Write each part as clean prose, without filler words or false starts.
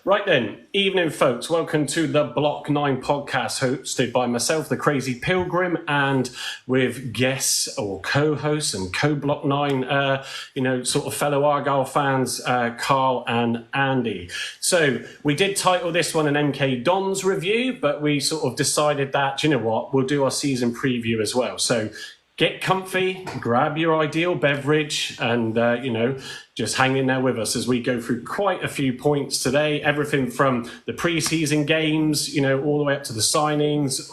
Right then, evening folks, welcome to the Block 9 podcast hosted by myself, the Crazy Pilgrim, and with guests or co-hosts and co-Block 9, sort of fellow Argyle fans, Carl and Andy. So we did title this one an MK Dons review, but we sort of decided that, you know what, we'll do our season preview as well. So get comfy, grab your ideal beverage, and, just hang in there with us as we go through quite a few points today. Everything from the pre-season games, all the way up to the signings,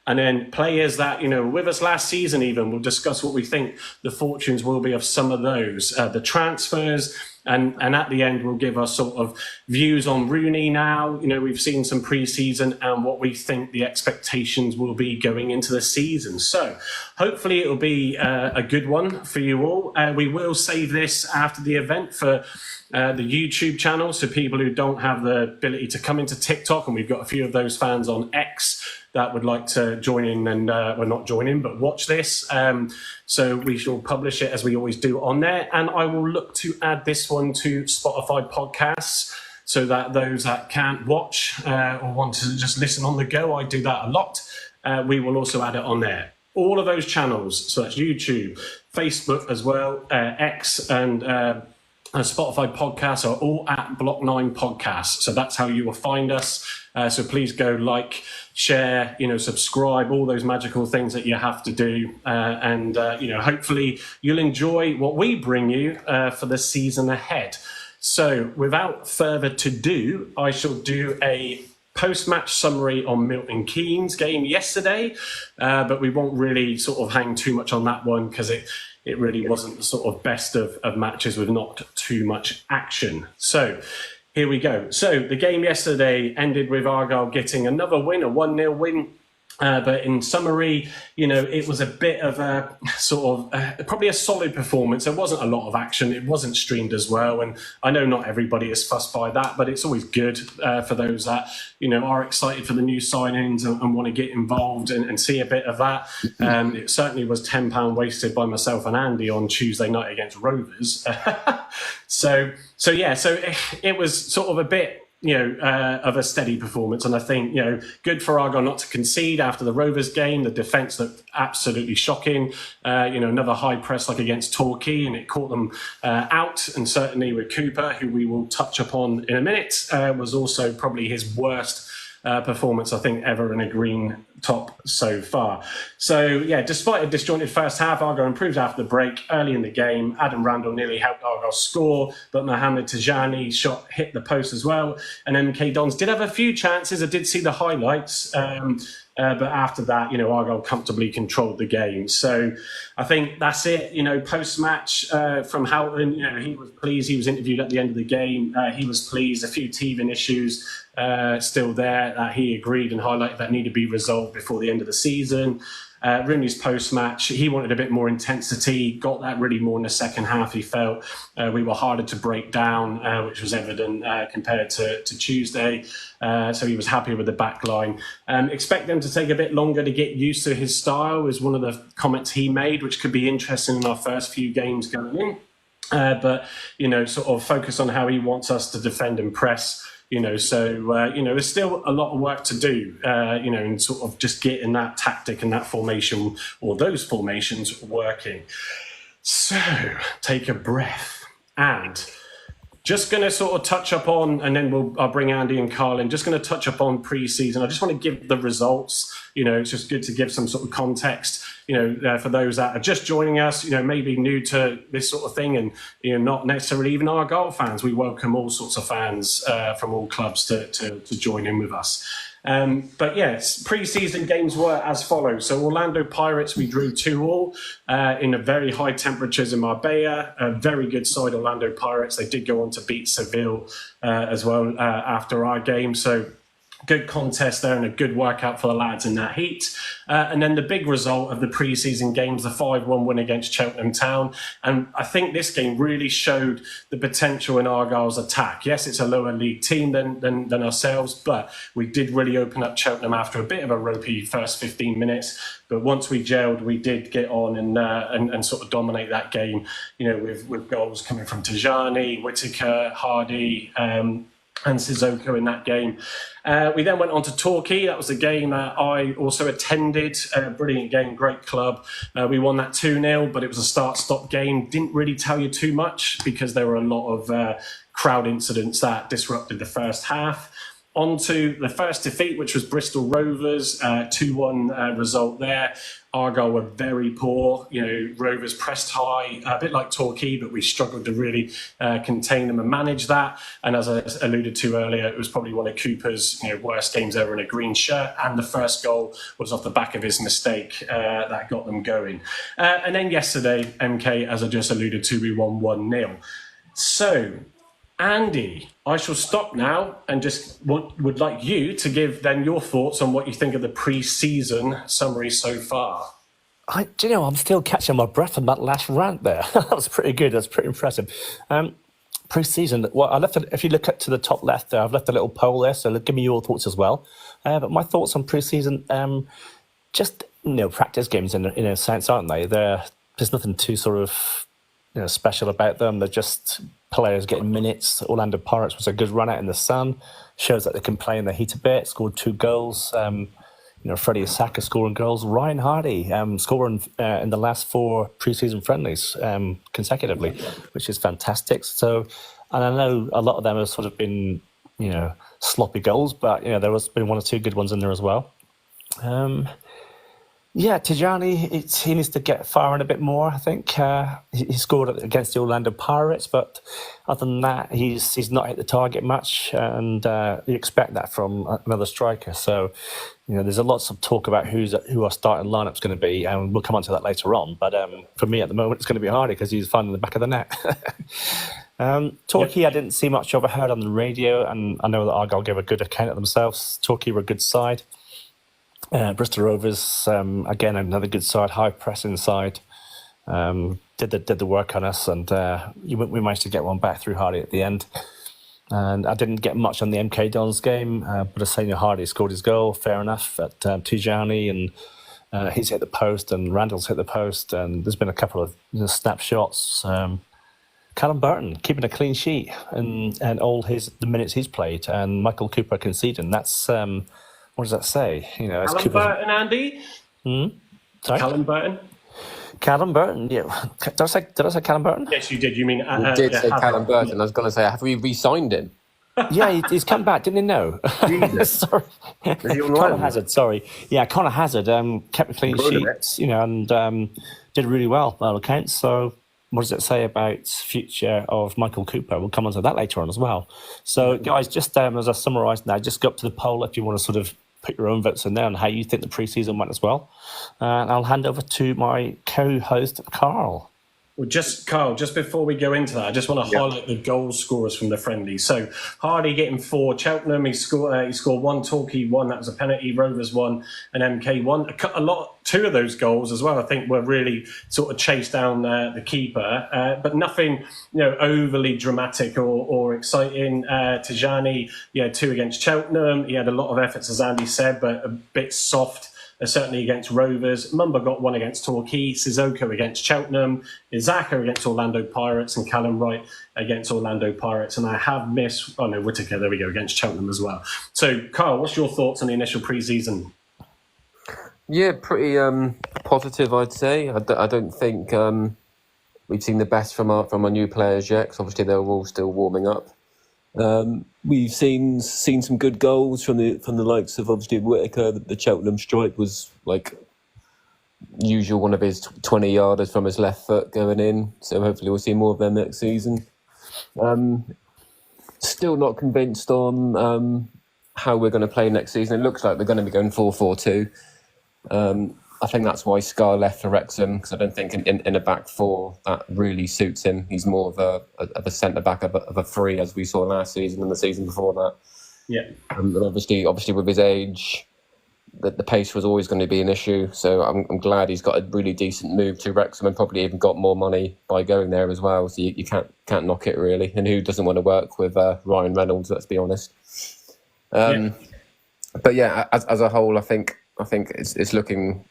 and then players that, were with us last season even. We'll discuss what we think the fortunes will be of some of those, the transfers, and at the end, we'll give our sort of views on Rooney now. We've seen some pre-season and what we think the expectations will be going into the season. So hopefully it'll be a good one for you all. We will save this after the event for the YouTube channel. So people who don't have the ability to come into TikTok, and we've got a few of those fans on X that would like to join in and, not join in, but watch this. So we shall publish it as we always do on there. And I will look to add this one to Spotify podcasts so that those that can't watch or want to just listen on the go, I do that a lot. We will also add it on there. All of those channels, so that's YouTube, Facebook as well, X and Spotify podcasts are all at Block 9 Podcasts. So that's how you will find us. So please go like, share, subscribe, all those magical things that you have to do. And hopefully you'll enjoy what we bring you for the season ahead. So without further ado, I shall do a post-match summary on Milton Keynes' game yesterday, but we won't really sort of hang too much on that one because it really wasn't the sort of best of matches with not too much action. So here we go. So the game yesterday ended with Argyle getting another win, a 1-0 win. But in summary, it was a bit of a sort of probably a solid performance. There wasn't a lot of action. It wasn't streamed as well. And I know not everybody is fussed by that, but it's always good for those that, are excited for the new signings and want to get involved and see a bit of that. It certainly was £10 wasted by myself and Andy on Tuesday night against Rovers. So it was sort of a bit, of a steady performance. And I think, good for Argyle not to concede after the Rovers game. The defence looked absolutely shocking. Another high press like against Torquay, and it caught them out. And certainly with Cooper, who we will touch upon in a minute, was also probably his worst performance, I think, ever in a green top so far. So, despite a disjointed first half, Argyle improved after the break. Early in the game, Adam Randall nearly helped Argyle score, but Mohamed Tijani's shot hit the post as well. And MK Dons did have a few chances. I did see the highlights. But after that, Argyle comfortably controlled the game. So I think that's it. Post-match from Houghton, he was pleased. He was interviewed at the end of the game. He was pleased. A few teething issues still there that he agreed and highlighted that need to be resolved before the end of the season. Rooney's post-match, he wanted a bit more intensity, got that really more in the second half, he felt. We were harder to break down, which was evident compared to Tuesday. So he was happy with the back line. Expect them to take a bit longer to get used to his style is one of the comments he made, which could be interesting in our first few games going in. But, sort of focus on how he wants us to defend and press. There's still a lot of work to do, and sort of just getting that tactic and that formation or those formations working. So take a breath and just going to sort of touch up on, and then I'll bring Andy and Carl in, just going to touch up on pre-season. I just want to give the results. It's just good to give some sort of context, for those that are just joining us, maybe new to this sort of thing and, not necessarily even Argyle fans. We welcome all sorts of fans from all clubs to join in with us. But yes, pre-season games were as follows. So Orlando Pirates, we drew 2-2 in a very high temperatures in Marbella. A very good side, Orlando Pirates. They did go on to beat Seville as well after our game. So good contest there and a good workout for the lads in that heat. And then the big result of the pre-season games, the 5-1 win against Cheltenham Town. And I think this game really showed the potential in Argyle's attack. Yes, it's a lower league team than ourselves, but we did really open up Cheltenham after a bit of a ropey first 15 minutes. But once we gelled, we did get on and sort of dominate that game, with goals coming from Tijani, Whittaker, Hardy, and Sissoko in that game. We then went on to Torquay. That was a game I also attended. Brilliant game, great club. We won that 2-0, but it was a start-stop game. Didn't really tell you too much because there were a lot of crowd incidents that disrupted the first half. On to the first defeat, which was Bristol Rovers, 2-1 result there. Argyle were very poor. Rovers pressed high, a bit like Torquay, but we struggled to really contain them and manage that. And as I alluded to earlier, it was probably one of Cooper's worst games ever in a green shirt. And the first goal was off the back of his mistake that got them going. And then yesterday, MK, as I just alluded to, we won 1-0. So, Andy, I shall stop now and just would like you to give then your thoughts on what you think of the pre-season summary so far. I'm still catching my breath from that last rant there. That was pretty good. That's pretty impressive. Pre-season, well, if you look to the top left there, I've left a little poll there, so give me your thoughts as well. But my thoughts on pre-season, just practice games in a sense, aren't they? There's nothing too sort of special about them. They're just players getting minutes. Orlando Pirates was a good run out in the sun. Shows that they can play in the heat a bit. Scored 2 goals. Freddie Asaka scoring goals. Ryan Hardy scoring in the last 4 pre-season friendlies consecutively, which is fantastic. So, and I know a lot of them have sort of been, sloppy goals, but there has been 1 or 2 good ones in there as well. Tijani, he needs to get firing a bit more, I think. He scored against the Orlando Pirates, but other than that, he's not hit the target much, and you expect that from another striker. So, there's a lot of talk about who our starting lineup's going to be, and we'll come on to that later on. But for me at the moment, it's going to be Hardy because he's finding the back of the net. Torquay, I didn't see much of. I heard on the radio, and I know that Argyle gave a good account of themselves. Torquay were a good side. Bristol Rovers, again, another good side, high pressing side. Did the work on us, and we managed to get one back through Hardy at the end. And I didn't get much on the MK Dons game, but Senior Hardy scored his goal, fair enough, at Tijani, and he's hit the post, and Randall's hit the post, and there's been a couple of snapshots. Callum Burton keeping a clean sheet, and all the minutes he's played, and Michael Cooper conceding. That's what does that say? Callum Burton, Andy? Sorry? Callum Burton? Callum Burton, yeah. Did I say Callum Burton? Yes, you did. You mean... you did say Callum Burton. I was going to say, have we re-signed him? Yeah, he's come back, didn't he? No. Sorry. Is he on Connor loan? Hazard, sorry. Yeah, Connor Hazard kept a clean sheet, and did really well by all accounts. So what does it say about future of Michael Cooper? We'll come on to that later on as well. So, guys, just as I summarise now, just go up to the poll if you want to sort of put your own votes in there on how you think the pre-season went as well. And I'll hand over to my co-host, Carl. Well, Carl, just before we go into that, I just want to highlight the goal scorers from the friendly. So Hardy getting 4, Cheltenham, he scored 1, Torquay 1, that was a penalty, Rovers 1, and MK 1. 2 of those goals as well, I think, were really sort of chased down the keeper, but nothing, overly dramatic or exciting. Tijani, 2 against Cheltenham. He had a lot of efforts, as Andy said, but a bit soft. Certainly against Rovers. Mumba got 1 against Torquay, Sissoko against Cheltenham, Izaka against Orlando Pirates, and Callum Wright against Orlando Pirates. And I have missed, Whittaker, there we go, against Cheltenham as well. So, Carl, what's your thoughts on the initial pre-season? Yeah, pretty positive, I'd say. I don't think we've seen the best from our new players yet, because obviously they're all still warming up. We've seen some good goals from the likes of obviously Whittaker. The Cheltenham strike was like usual, one of his 20-yarders from his left foot going in. So hopefully we'll see more of them next season. Still not convinced on how we're going to play next season. It looks like we're going to be going 4-4-2. I think that's why Scarr left for Wrexham, because I don't think in a back 4 that really suits him. He's more of a centre back of a 3, as we saw last season and the season before that. Yeah. And obviously with his age, the pace was always going to be an issue. So I'm glad he's got a really decent move to Wrexham and probably even got more money by going there as well. So you can't knock it really. And who doesn't want to work with Ryan Reynolds? Let's be honest. But yeah, as a whole, I think it's looking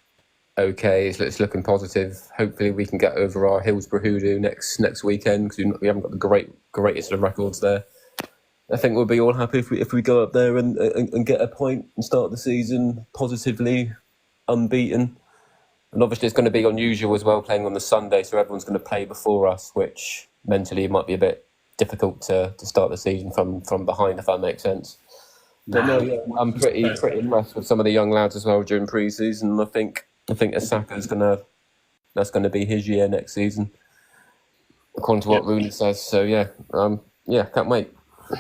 okay. It's looking positive. Hopefully, we can get over our Hillsborough hoodoo next weekend, because we haven't got the greatest of records there. I think we'll be all happy if we go up there and get a point and start the season positively, unbeaten. And obviously it's going to be unusual as well, playing on the Sunday, so everyone's going to play before us, which mentally might be a bit difficult to start the season from behind, if that makes sense. But no, yeah, I'm pretty impressed with some of the young lads as well during pre-season. I think Osaka's that's gonna be his year next season, according to what Rooney says. So yeah, can't wait.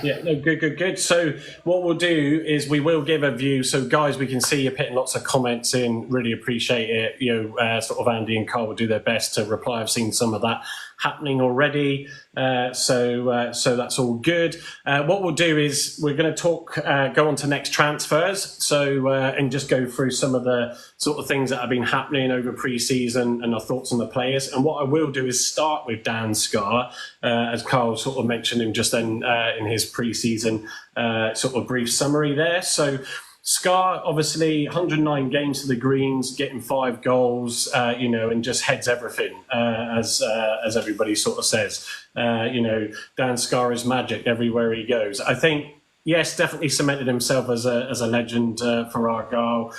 Yeah, no, good. So what we'll do is we will give a view. So guys, we can see you're putting lots of comments in. Really appreciate it. Sort of Andy and Carl will do their best to reply. I've seen some of that happening already. So that's all good. What we'll do is we're going to go on to next transfers. So and just go through some of the sort of things that have been happening over pre-season and our thoughts on the players. And what I will do is start with Dan Scarr, as Carl sort of mentioned him just then in his pre-season sort of brief summary there. So Scarr, obviously, 109 games for the Greens, getting 5 goals, and just heads everything, as everybody sort of says. Dan Scarr is magic everywhere he goes. I think, yes, definitely cemented himself as a legend for Argyle.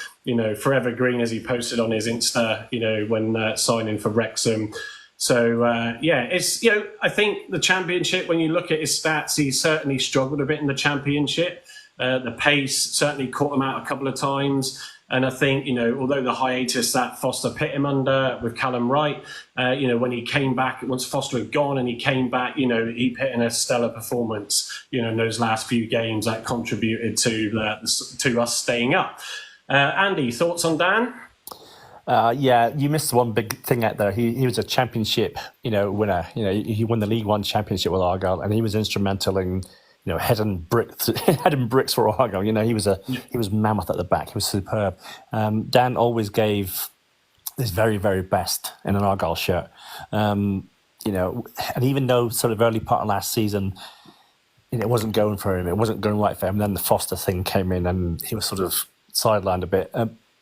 Forever green, as he posted on his Insta, when signing for Wrexham. So, it's, I think the Championship, when you look at his stats, he's certainly struggled a bit in the Championship. The pace certainly caught him out a couple of times. And I think, although the hiatus that Foster put him under with Callum Wright, when he came back, once Foster had gone and he came back, he put in a stellar performance, in those last few games that contributed to us staying up. Andy, thoughts on Dan? You missed one big thing out there. He was a championship, winner. He won the League One championship with Argyle, and he was instrumental in heading bricks for Argyle. He was mammoth at the back. He was superb. Dan always gave his very, very best in an Argyle shirt. And even though sort of early part of last season, it wasn't going for him, it wasn't going right for him. Then the Foster thing came in, and he was sort of sidelined a bit.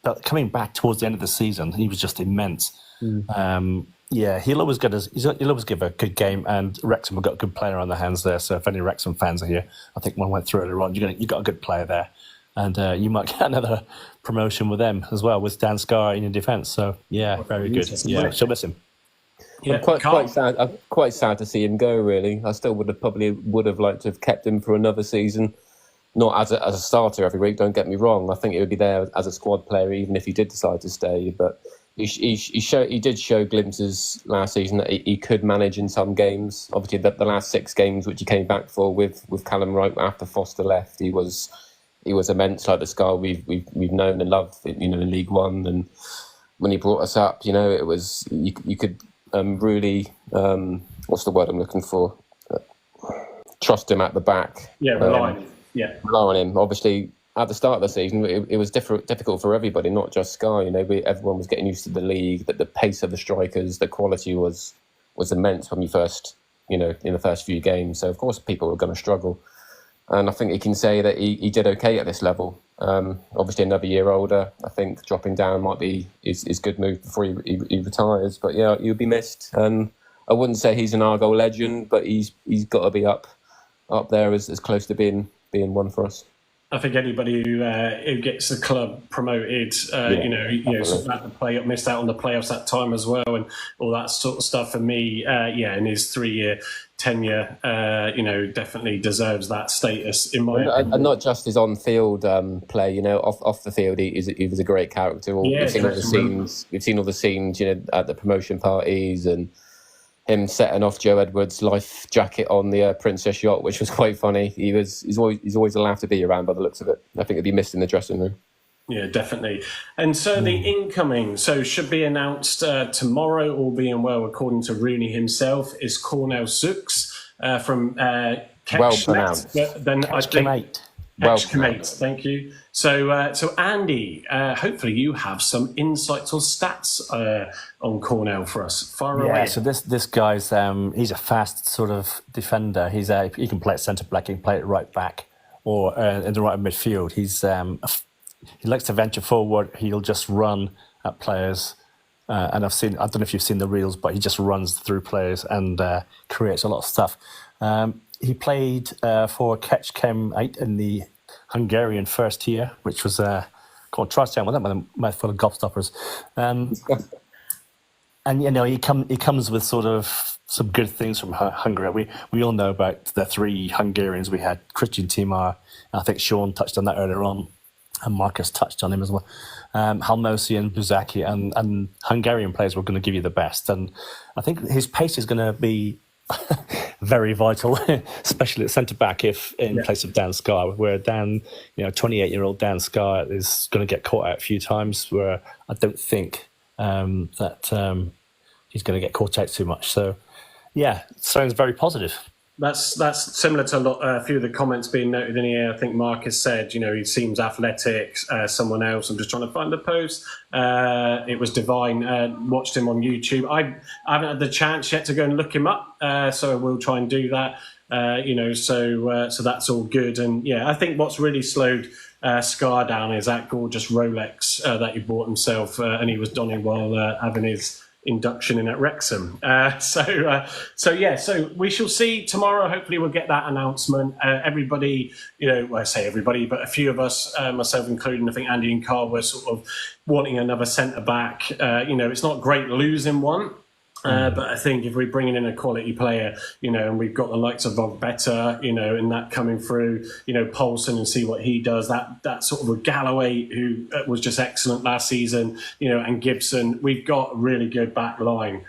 But coming back towards the end of the season, he was just immense. He'll always give a good game, and Wrexham have got a good player on their hands there. So if any Wrexham fans are here, I think one went through earlier on. You got a good player there, and you might get another promotion with them as well, with Dan Scarr in your defence. So very good. Yeah, she'll miss him. Yeah, quite sad. I'm quite sad to see him go. Really, I still would have liked to have kept him for another season. Not as a starter every week, don't get me wrong. I think he would be there as a squad player even if he did decide to stay. But he did show glimpses last season that he could manage in some games. Obviously, the last 6 games which he came back for with Callum Wright after Foster left, he was immense, like the Scarr we've known and loved, in League One. And when he brought us up, it was you could really what's the word I'm looking for? Trust him at the back. Yeah, rely on him. Obviously, at the start of the season, it was difficult for everybody, not just Scarr. Everyone was getting used to the league, that the pace of the strikers, the quality was immense when we first, in the first few games. So, of course, people were going to struggle. And I think he can say that he did okay at this level. Obviously, another year older. I think dropping down might be his good move before he retires. But, yeah, he'll be missed. And I wouldn't say he's an Argyle legend, but he's got to be up there as close to being one for us. I think anybody who gets the club promoted, sort of had to play up, missed out on the playoffs that time as well, and all that sort of stuff. For me, in his 3-year tenure, definitely deserves that status in my opinion. And not just his on-field play, off the field, he was a great character. We've seen all the scenes, at the promotion parties and him setting off Joe Edwards' life jacket on the Princess yacht, which was quite funny. He's always a laugh to be around by the looks of it. I think he'd be missed in the dressing room. Yeah, definitely. And so the incoming, should be announced tomorrow, all being well, according to Rooney himself, is Cornel Zooks from Kekshmet. Well pronounced. Kekshmet, thank you. So Andy, hopefully you have some insights or stats on Cornell for us. Far away. Yeah, so this guy's he's a fast sort of defender. He can play at centre back, he can play at right back, or in the right midfield. He likes to venture forward. He'll just run at players, and I don't know if you've seen the reels, but he just runs through players and creates a lot of stuff. he played for Ketchkem 8 in the Hungarian first tier, which was try saying with that with a mouthful of gobstoppers. And he comes with sort of some good things from Hungary. We all know about the 3 Hungarians we had: Christian Timar. I think Sean touched on that earlier on, and Marcus touched on him as well. Halmosi and Buzaki, and Hungarian players were going to give you the best. And I think his pace is going to be very vital, especially at centre back if in place of Dan Scarr, where Dan, 28-year-old Dan Scarr is going to get caught out a few times. Where I don't think that he's going to get caught out too much. So, yeah, sounds very positive. That's similar to a few of the comments being noted in here. I think Marcus said, he seems athletic. Someone else, I'm just trying to find the post. It was Divine. Watched him on YouTube. I haven't had the chance yet to go and look him up, so we'll try and do that. So that's all good. And I think what's really slowed Scarr down is that gorgeous Rolex that he bought himself, and he was donning while having his induction in at Wrexham. So we shall see tomorrow. Hopefully we'll get that announcement. Everybody, I say everybody, but a few of us, myself including, I think Andy and Carl, were sort of wanting another centre-back. It's not great losing one. But I think if we're bringing in a quality player, and we've got the likes of Better, and that coming through, Poulsen, and see what he does, that sort of a Galloway who was just excellent last season, and Gibson, we've got a really good back line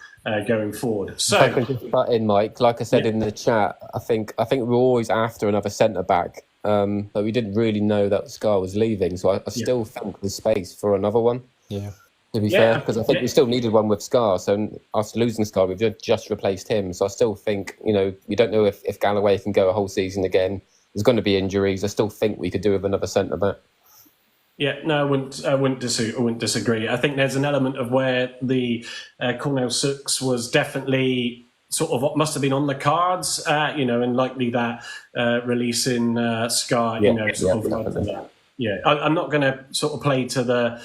going forward. So, if I can just butt in, Mike, like I said in the chat, I think we were always after another centre-back, but we didn't really know that Scarr was leaving, so I still think there's space for another one. Yeah. To be fair, because I think we still needed one with Scarr. So us losing Scarr, we've just replaced him. So I still think, we don't know if Galloway can go a whole season again. There's going to be injuries. I still think we could do with another centre back. Yeah, no, I wouldn't disagree. I think there's an element of where the Cornell Sooks was definitely sort of what must have been on the cards, and likely that releasing Scarr, Yeah, I'm not going to sort of play to the,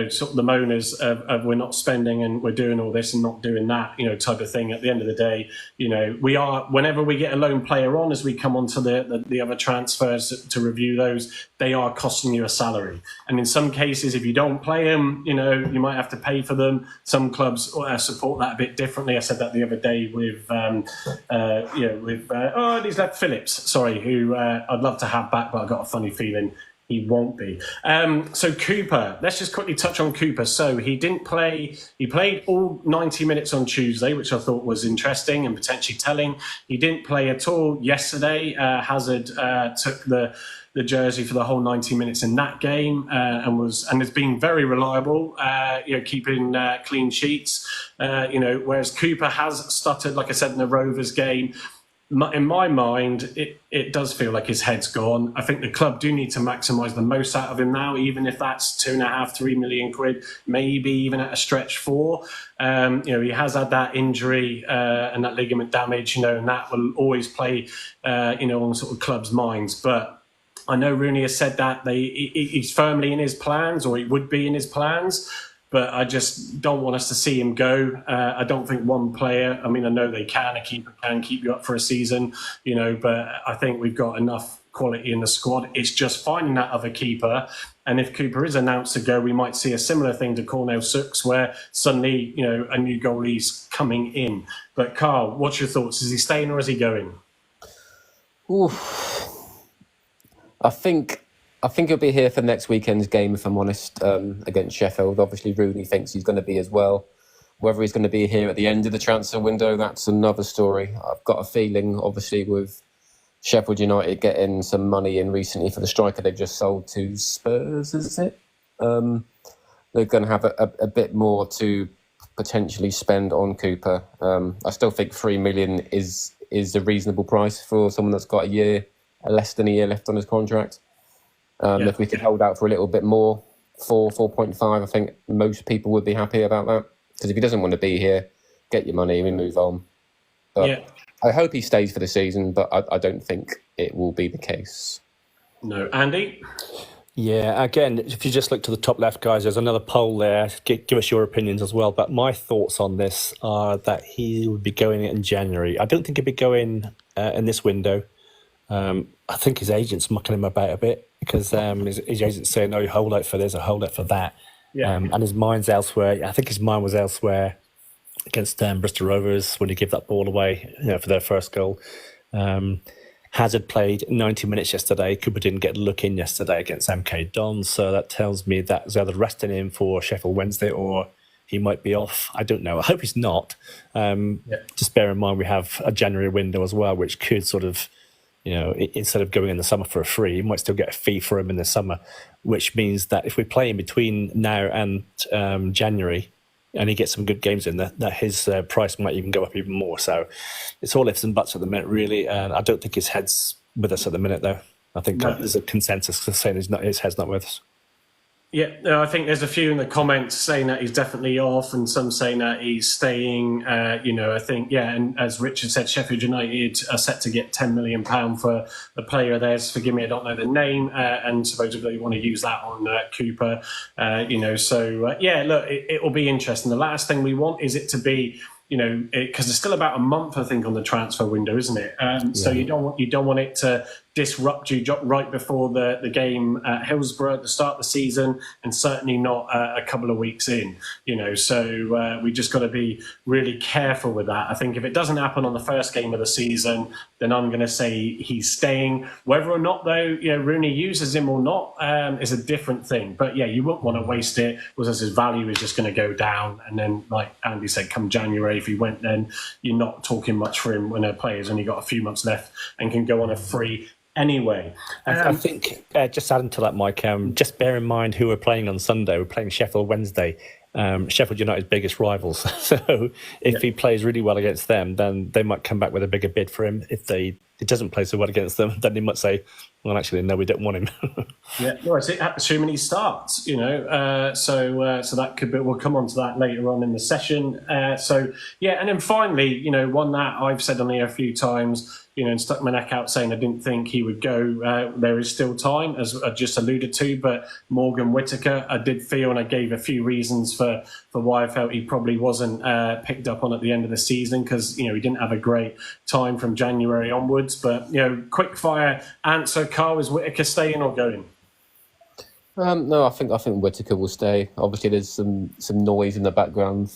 sort of the moaners of we're not spending and we're doing all this and not doing that, type of thing. At the end of the day, we are, whenever we get a lone player on, as we come on to the other transfers to review those, they are costing you a salary. And in some cases, if you don't play them, you might have to pay for them. Some clubs support that a bit differently. I said that the other day with, he's left Phillips, sorry, who I'd love to have back, but I've got a funny feeling he won't be. So Cooper, let's just quickly touch on Cooper. So he didn't play, he played all 90 minutes on Tuesday, which I thought was interesting and potentially telling. He didn't play at all yesterday. Hazard took the jersey for the whole 90 minutes in that game and has been very reliable, keeping clean sheets. Whereas Cooper has stuttered, like I said, in the Rovers game. In my mind, it does feel like his head's gone. I think the club do need to maximise the most out of him now, even if that's 2.5-3 million quid, maybe even at a stretch 4. He has had that injury and that ligament damage, and that will always play, on sort of clubs' minds. But I know Rooney has said that he's firmly in his plans, or he would be in his plans. But I just don't want us to see him go. I don't think one player, I know they can, a keeper can keep you up for a season, but I think we've got enough quality in the squad. It's just finding that other keeper. And if Cooper is announced to go, we might see a similar thing to Cornell Sooks, where suddenly, a new goalie's coming in. But Carl, what's your thoughts? Is he staying or is he going? Oof. I think he'll be here for next weekend's game, if I'm honest, against Sheffield. Obviously, Rooney thinks he's going to be as well. Whether he's going to be here at the end of the transfer window, that's another story. I've got a feeling, obviously, with Sheffield United getting some money in recently for the striker they've just sold to Spurs, is it? They're going to have a bit more to potentially spend on Cooper. I still think 3 million is a reasonable price for someone that's got less than a year left on his contract. If we could hold out for a little bit more, 4.5, I think most people would be happy about that. Because if he doesn't want to be here, get your money and move on. But I hope he stays for the season, but I don't think it will be the case. No. Andy? Yeah, again, if you just look to the top left, guys, there's another poll there. Give us your opinions as well. But my thoughts on this are that he would be going in January. I don't think he'd be going in this window. I think his agent's mucking him about a bit because his agent's saying, "Oh, you hold out for this, or hold out for that," and his mind's elsewhere. I think his mind was elsewhere against Bristol Rovers when he gave that ball away, for their first goal. Hazard played 90 minutes yesterday. Cooper didn't get a look in yesterday against MK Dons, so that tells me that he's either resting him for Sheffield Wednesday or he might be off. I don't know. I hope he's not. Just bear in mind we have a January window as well, which could sort of, instead of going in the summer for a free, you might still get a fee for him in the summer, which means that if we play in between now and January, and he gets some good games in, that his price might even go up even more. So it's all ifs and buts at the minute, really. And I don't think his head's with us at the minute, though. I think there's a consensus saying his head's not with us. Yeah, no, I think there's a few in the comments saying that he's definitely off, and some saying that he's staying. I think, and as Richard said, Sheffield United are set to get £10 million for the player of theirs. Forgive me, I don't know the name, and supposedly want to use that on Cooper. Look, it will be interesting. The last thing we want is it to be, because it's still about a month, I think, on the transfer window, isn't it? So you don't want it to disrupt you right before the game at Hillsborough at the start of the season, and certainly not a couple of weeks in. So we just got to be really careful with that. I think if it doesn't happen on the first game of the season, then I'm going to say he's staying. Whether or not, though, Rooney uses him or not is a different thing. But you wouldn't want to waste it, because his value is just going to go down. And then, like Andy said, come January, if he went, then you're not talking much for him when a player's only got a few months left and can go on a free anyway. I think, just adding to that, Mike, just bear in mind who we're playing on Sunday. We're playing Sheffield Wednesday, Sheffield United's biggest rivals. So if he plays really well against them, then they might come back with a bigger bid for him. If he doesn't play so well against them, then they might say, well, actually, no, we don't want him. Assuming he starts, so that could be, we'll come on to that later on in the session. And then finally, one that I've said on here a few times, and stuck my neck out saying I didn't think he would go. There is still time, as I just alluded to, but Morgan Whittaker, I did feel, and I gave a few reasons for why I felt he probably wasn't picked up on at the end of the season, because, he didn't have a great time from January onwards. But, quick fire answer, Carl, is Whittaker staying or going? No, I think Whittaker will stay. Obviously, there's some noise in the background.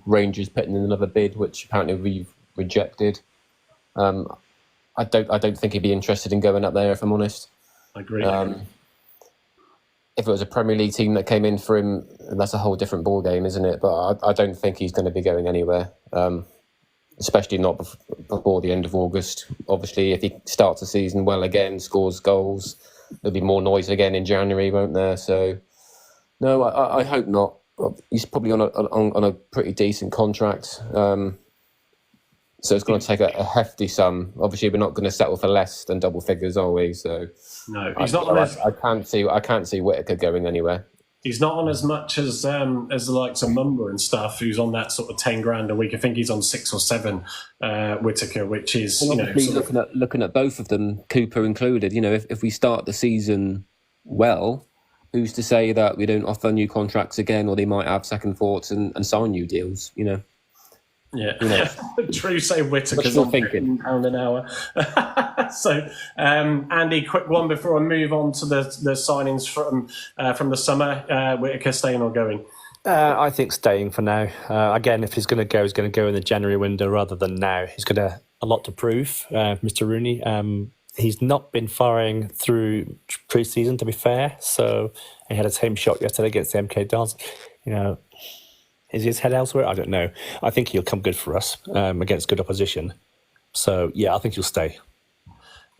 Rangers putting in another bid, which apparently we've rejected. I don't think he'd be interested in going up there, if I'm honest. I agree. If it was a Premier League team that came in for him, that's a whole different ball game, isn't it? But I don't think he's going to be going anywhere, especially not before the end of August. Obviously, if he starts the season well again, scores goals, there'll be more noise again in January, won't there? So, no, I hope not. He's probably on a pretty decent contract. So it's going to take a hefty sum. Obviously, we're not going to settle for less than double figures, are we? So no, he's not on I can't see Whittaker going anywhere. He's not on as much as the likes of Mumba and stuff, who's on that sort of 10 grand a week. I think he's on 6 or 7, Whittaker, which is looking at both of them, Cooper included. If we start the season well, who's to say that we don't offer new contracts again, or they might have second thoughts and sign new deals? Yeah, true. Say Whittaker's on £15 an hour. So, Andy, quick one before I move on to the signings from the summer. Whittaker staying or going? I think staying for now. Again, if he's going to go in the January window rather than now. He's got a lot to prove, Mr. Rooney. He's not been firing through pre-season, to be fair. So he had a tame shot yesterday against the MK Dons. Is his head elsewhere? I don't know. I think he'll come good for us against good opposition. So, I think he'll stay.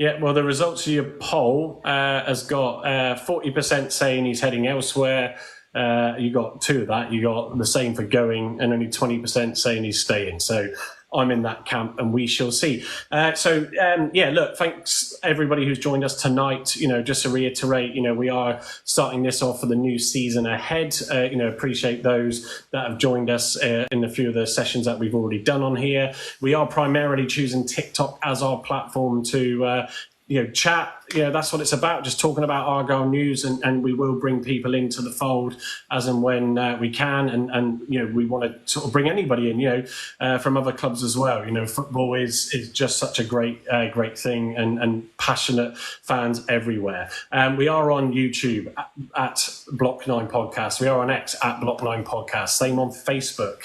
Yeah, well, the results of your poll has got 40% saying he's heading elsewhere. You got 2 of that. You got the same for going, and only 20% saying he's staying. So I'm in that camp, and we shall see. Look, thanks everybody who's joined us tonight. Just to reiterate, we are starting this off for the new season ahead. Appreciate those that have joined us in a few of the sessions that we've already done on here. We are primarily choosing TikTok as our platform to chat, that's what it's about. Just talking about Argyle news, and we will bring people into the fold as and when we can, and we want to sort of bring anybody in, from other clubs as well. Football is just such a great thing, and passionate fans everywhere. We are on YouTube at Block 9 Podcast. We are on X at Block 9 Podcast. Same on Facebook.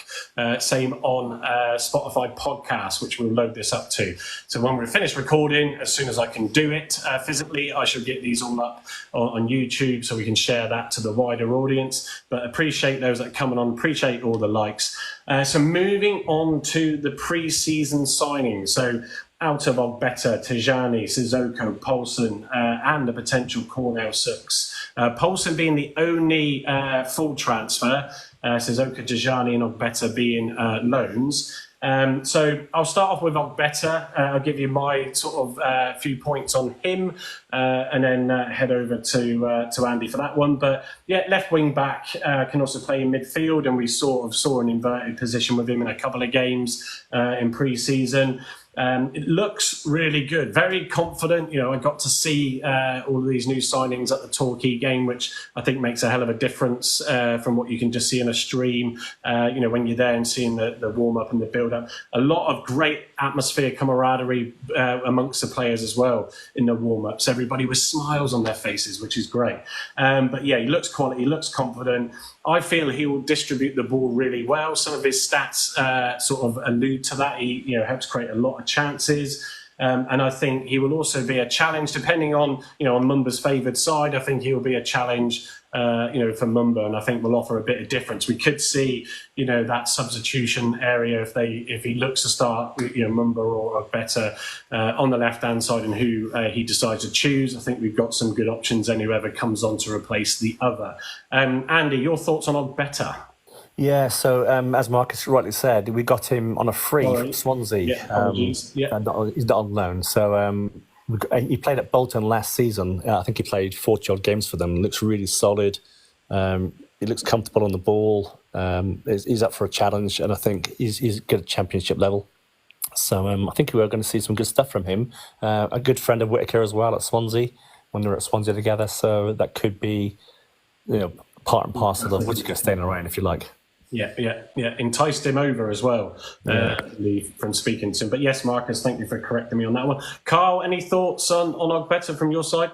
Same on Spotify Podcast, which we'll load this up to. So when we're finished recording, as soon as I can do it physically, I shall get these all up on YouTube so we can share that to the wider audience. But appreciate those that are coming on. Appreciate all the likes. So moving on to the pre-season signings. So out of Ogbeta, Tijani, Sissoko, Poulsen, and a potential Cornell Sooks. Poulsen being the only full transfer, Sissoko, Tijani and Ogbeta being loans. So I'll start off with Ogbeta. I'll give you my sort of few points on him, and then head over to Andy for that one. But yeah, left wing back, can also play in midfield, and we sort of saw an inverted position with him in a couple of games in pre-season. It looks really good, very confident. I got to see all of these new signings at the Torquay game, which I think makes a hell of a difference from what you can just see in a stream. When you're there and seeing the warm-up and the build-up. A lot of great atmosphere, camaraderie amongst the players as well in the warm-ups. Everybody with smiles on their faces, which is great. But yeah, he looks quality, he looks confident. I feel he will distribute the ball really well. Some of his stats sort of allude to that. He helps create a lot of chances. And I think he will also be a challenge, depending on Mumba's favoured side. I think he will be a challenge, for Mumba, and I think will offer a bit of difference. We could see, that substitution area if he looks to start, Mumba or better on the left hand side, and who he decides to choose. I think we've got some good options, and whoever comes on to replace the other. Andy, your thoughts on Ogbeta? Yeah, so as Marcus rightly said, we got him on a free from Swansea. Yeah, apologies. He's not on loan. So he played at Bolton last season. I think he played 40-odd games for them. Looks really solid. He looks comfortable on the ball. He's up for a challenge, and I think he's good at championship level. So I think we're going to see some good stuff from him. A good friend of Whittaker as well at Swansea, when they were at Swansea together. So that could be, part and parcel of Whittaker staying around, if you like. Yeah. Enticed him over as well, from speaking to him. But yes, Marcus, thank you for correcting me on that one. Carl, any thoughts on Ogbeta from your side?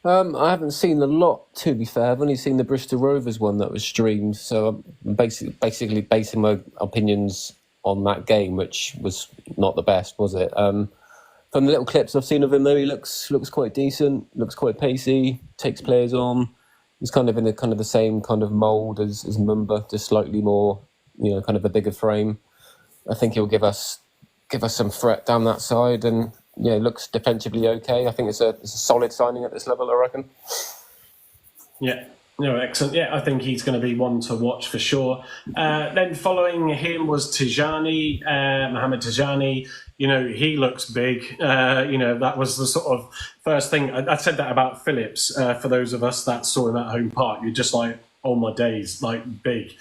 I haven't seen a lot, to be fair. I've only seen the Bristol Rovers one that was streamed, so I'm basically basing my opinions on that game, which was not the best, was it? From the little clips I've seen of him, though, he looks quite decent, looks quite pacey, takes players on. He's kind of in the same kind of mould as Mumba, just slightly more, kind of a bigger frame. I think he'll give us some threat down that side, and looks defensively okay. I think it's a solid signing at this level, I reckon. Yeah. No, excellent. Yeah, I think he's going to be one to watch for sure. Then following him was Tijani, Mohamed Tijani. He looks big. That was the sort of first thing. I said that about Phillips. For those of us that saw him at home park, you're just like, oh my days, like big,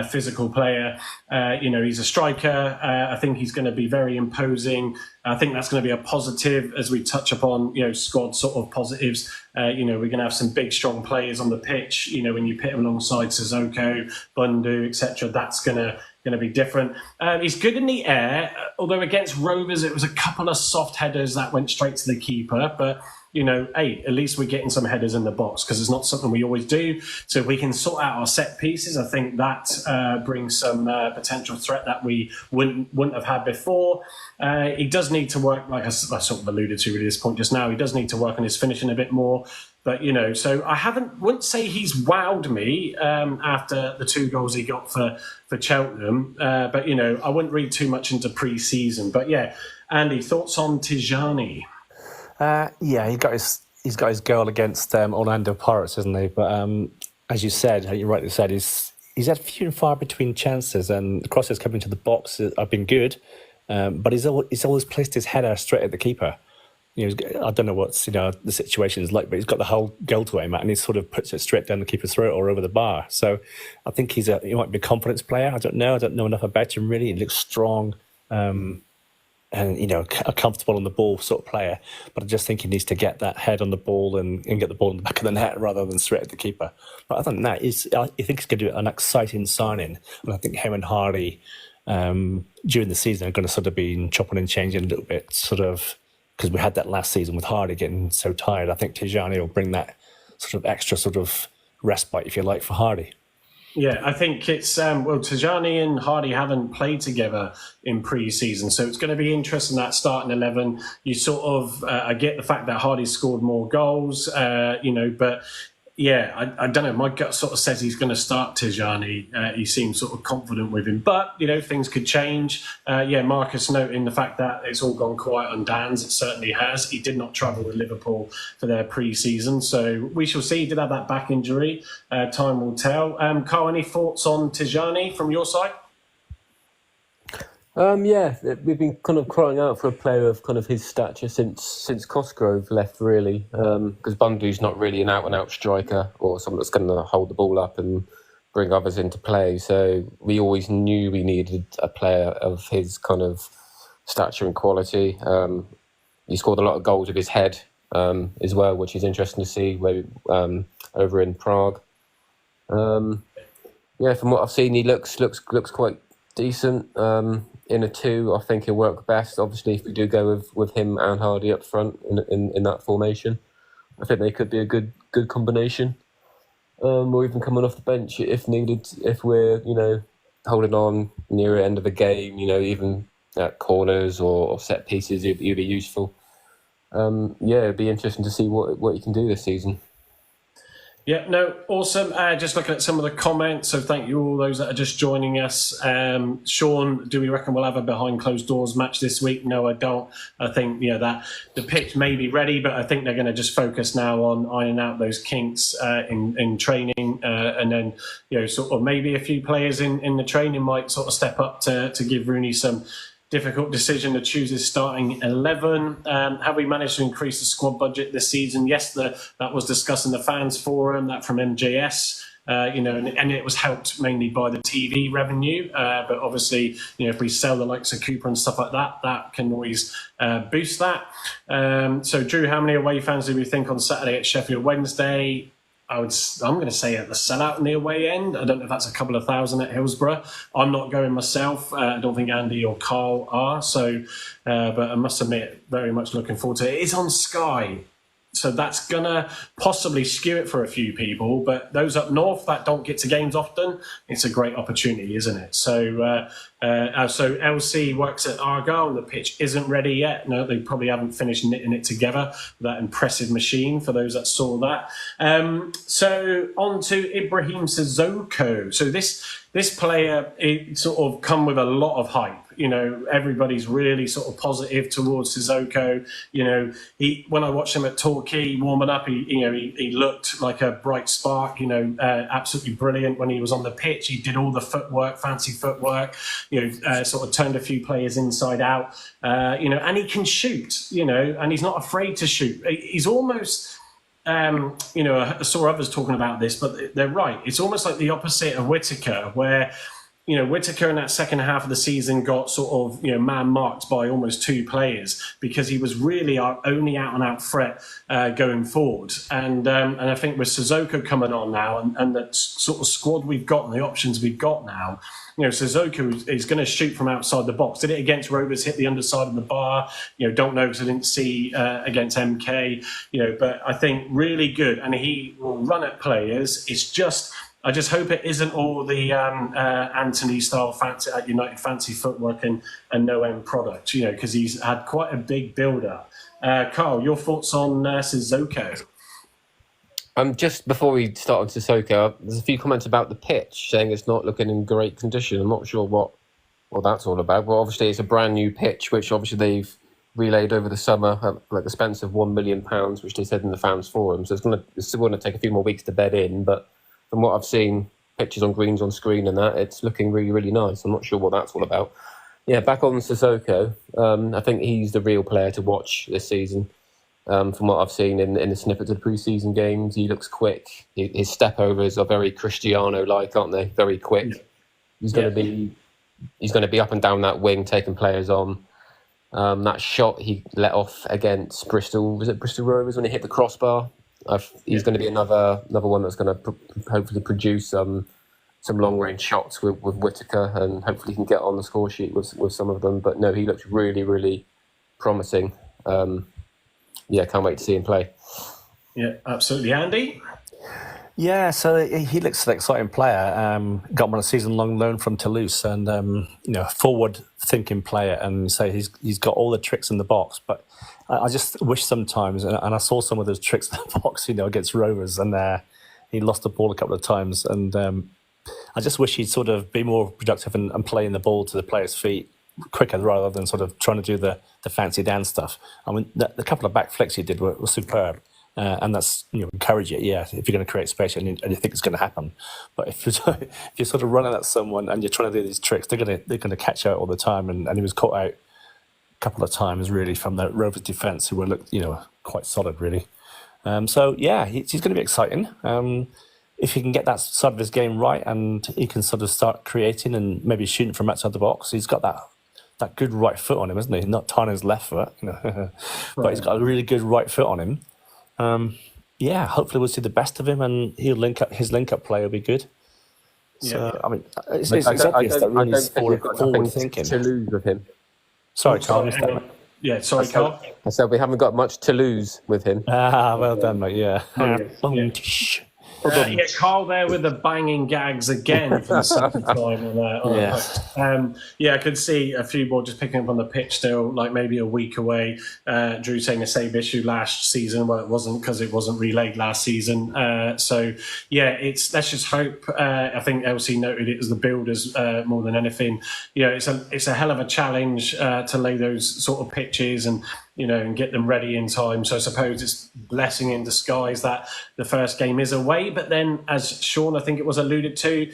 physical player. He's a striker. I think he's going to be very imposing. I think that's going to be a positive as we touch upon, squad sort of positives. We're going to have some big, strong players on the pitch. When you pit him alongside Sissoko, Bundu, etc., that's going to be different. He's good in the air, although against Rovers, it was a couple of soft headers that went straight to the keeper. But hey, at least we're getting some headers in the box, because it's not something we always do. So if we can sort out our set pieces, I think that brings some potential threat that we wouldn't have had before. He does need to work, like I sort of alluded to really this point just now, he does need to work on his finishing a bit more. But, so I wouldn't say he's wowed me after the 2 goals he got for Cheltenham. But, I wouldn't read too much into pre-season. But, yeah, Andy, thoughts on Tijani? He's got his goal against Orlando Pirates, hasn't he? But as you said, you rightly said, he's had few and far between chances, and the crosses coming to the box have been good. But he's always placed his header straight at the keeper. I don't know what's the situation is like, but he's got the whole goal to aim at, and he sort of puts it straight down the keeper's throat or over the bar. So I think he might be a confidence player. I don't know enough about him really. He looks strong. and a comfortable on the ball sort of player. But I just think he needs to get that head on the ball and get the ball in the back of the net rather than straight at the keeper. But other than that, I think it's going to be an exciting signing, and I think him and Hardy during the season are going to sort of be chopping and changing a little bit, sort of, because we had that last season with Hardy getting so tired. I think Tijani will bring that sort of extra sort of respite, if you like, for Hardy. Yeah, I think it's, Tijani and Hardy haven't played together in pre-season, so it's going to be interesting, that starting 11. You sort of, I get the fact that Hardy scored more goals, but yeah, I don't know. My gut sort of says he's going to start Tijani. He seems sort of confident with him. But, things could change. Marcus noting the fact that it's all gone quiet on Dan's. It certainly has. He did not travel with Liverpool for their pre-season. So we shall see. He did have that back injury. Time will tell. Carl, any thoughts on Tijani from your side? We've been kind of crying out for a player of kind of his stature since Cosgrove left, really, because Bundu's not really an out-and-out striker or someone that's going to hold the ball up and bring others into play. So we always knew we needed a player of his kind of stature and quality. He scored a lot of goals with his head as well, which is interesting to see over in Prague. From what I've seen, he looks quite decent. In a 2, I think he'll work best. Obviously, if we do go with him and Hardy up front in that formation, I think they could be a good combination. Or even coming off the bench if needed, if we're holding on near the end of the game, even at corners or set pieces, it'd be useful. It'd be interesting to see what he can do this season. Yeah, no, awesome. Just looking at some of the comments, so thank you all those that are just joining us. Sean, do we reckon we'll have a behind closed doors match this week? No, I don't. I think that the pitch may be ready, but I think they're going to just focus now on ironing out those kinks in training, and then sort of maybe a few players in the training might sort of step up to give Rooney some difficult decision to choose his starting 11. Have we managed to increase the squad budget this season? Yes, that was discussed in the fans forum, that from MJS, and it was helped mainly by the TV revenue. But obviously, if we sell the likes of Cooper and stuff like that, that can always boost that. So, Drew, how many away fans do we think on Saturday at Sheffield Wednesday? I'm going to say at the sellout in the away end. I don't know if that's a couple of thousand at Hillsborough. I'm not going myself. I don't think Andy or Carl are. So, but I must admit, very much looking forward to it. It is on Sky, so that's going to possibly skew it for a few people. But those up north that don't get to games often, it's a great opportunity, isn't it? So, so LC works at Argyle. The pitch isn't ready yet. No, they probably haven't finished knitting it together. That impressive machine, for those that saw that. So on to Ibrahim Sissoko. So this player, it sort of come with a lot of hype. Everybody's really sort of positive towards Sissoko. When I watched him at Torquay warming up, he looked like a bright spark. Absolutely brilliant when he was on the pitch. He did all the footwork, fancy footwork. Sort of turned a few players inside out. And he can shoot. And he's not afraid to shoot. He's almost. I saw others talking about this, but they're right. It's almost like the opposite of Whittaker, where Whittaker in that second half of the season got sort of, man-marked by almost 2 players because he was really our only out-and-out threat going forward. And I think with Sissoko coming on now and the sort of squad we've got and the options we've got now, Sissoko is going to shoot from outside the box. Did it against Rovers, hit the underside of the bar. Don't know because I didn't see against MK. But I think really good. And he will run at players. I just hope it isn't all the Anthony-style fancy at United fancy footwork and no end product, because he's had quite a big build-up. Carl, your thoughts on Sissoko? Just before we start on Sissoko, there's a few comments about the pitch, saying it's not looking in great condition. I'm not sure what that's all about. But obviously, it's a brand new pitch, which obviously they've relayed over the summer at the expense of £1 million, which they said in the fans forum. So it's still going to take a few more weeks to bed in. But from what I've seen, pictures on greens on screen and that, it's looking really, really nice. I'm not sure what that's all about. Yeah, back on Sissoko, I think he's the real player to watch this season. From what I've seen in the snippets of the pre-season games, he looks quick. His step overs are very Cristiano-like, aren't they? Very quick. He's going to be up and down that wing, taking players on. That shot he let off against Bristol, was it Bristol Rovers when he hit the crossbar? He's going to be another one that's going to hopefully produce some long range shots with Whittaker, and hopefully he can get on the score sheet with some of them. But no, he looks really, really promising. Can't wait to see him play. Yeah, absolutely. Andy? Yeah, so he looks an exciting player. Got him on a season-long loan from Toulouse, and forward-thinking player. And so he's got all the tricks in the box. But I just wish sometimes, and I saw some of those tricks in the box, against Rovers, and he lost the ball a couple of times. And I just wish he'd sort of be more productive and playing the ball to the players' feet quicker rather than sort of trying to do the fancy dance stuff. I mean, the couple of back flicks he did were superb. And that's encourage it, if you're going to create space and you think it's going to happen. But if you're sort of running at someone and you're trying to do these tricks, they're going to catch out all the time. And he was caught out a couple of times really from the Rovers defence, who were quite solid really. He's going to be exciting. If he can get that side of his game right and he can sort of start creating and maybe shooting from outside the box, he's got that good right foot on him, isn't he? Not tying his left foot, but he's got a really good right foot on him. Hopefully we'll see the best of him, and his link-up play will be good. So, I mean, it's obvious that Rooney's forward thinking. To lose with him. Sorry, Carl. Yeah, sorry, Carl. I said we haven't got much to lose with him. Well done, mate. Yeah. Carl there with the banging gags again for the second time I could see a few more just picking up on the pitch still, like maybe a week away. Drew saying the same issue last season. Well, it wasn't, because it wasn't relayed last season. Let's just hope. I think LC noted it as the builders more than anything. It's a hell of a challenge to lay those sort of pitches and get them ready in time. So I suppose it's blessing in disguise that the first game is away. But then, as Sean, I think it was alluded to,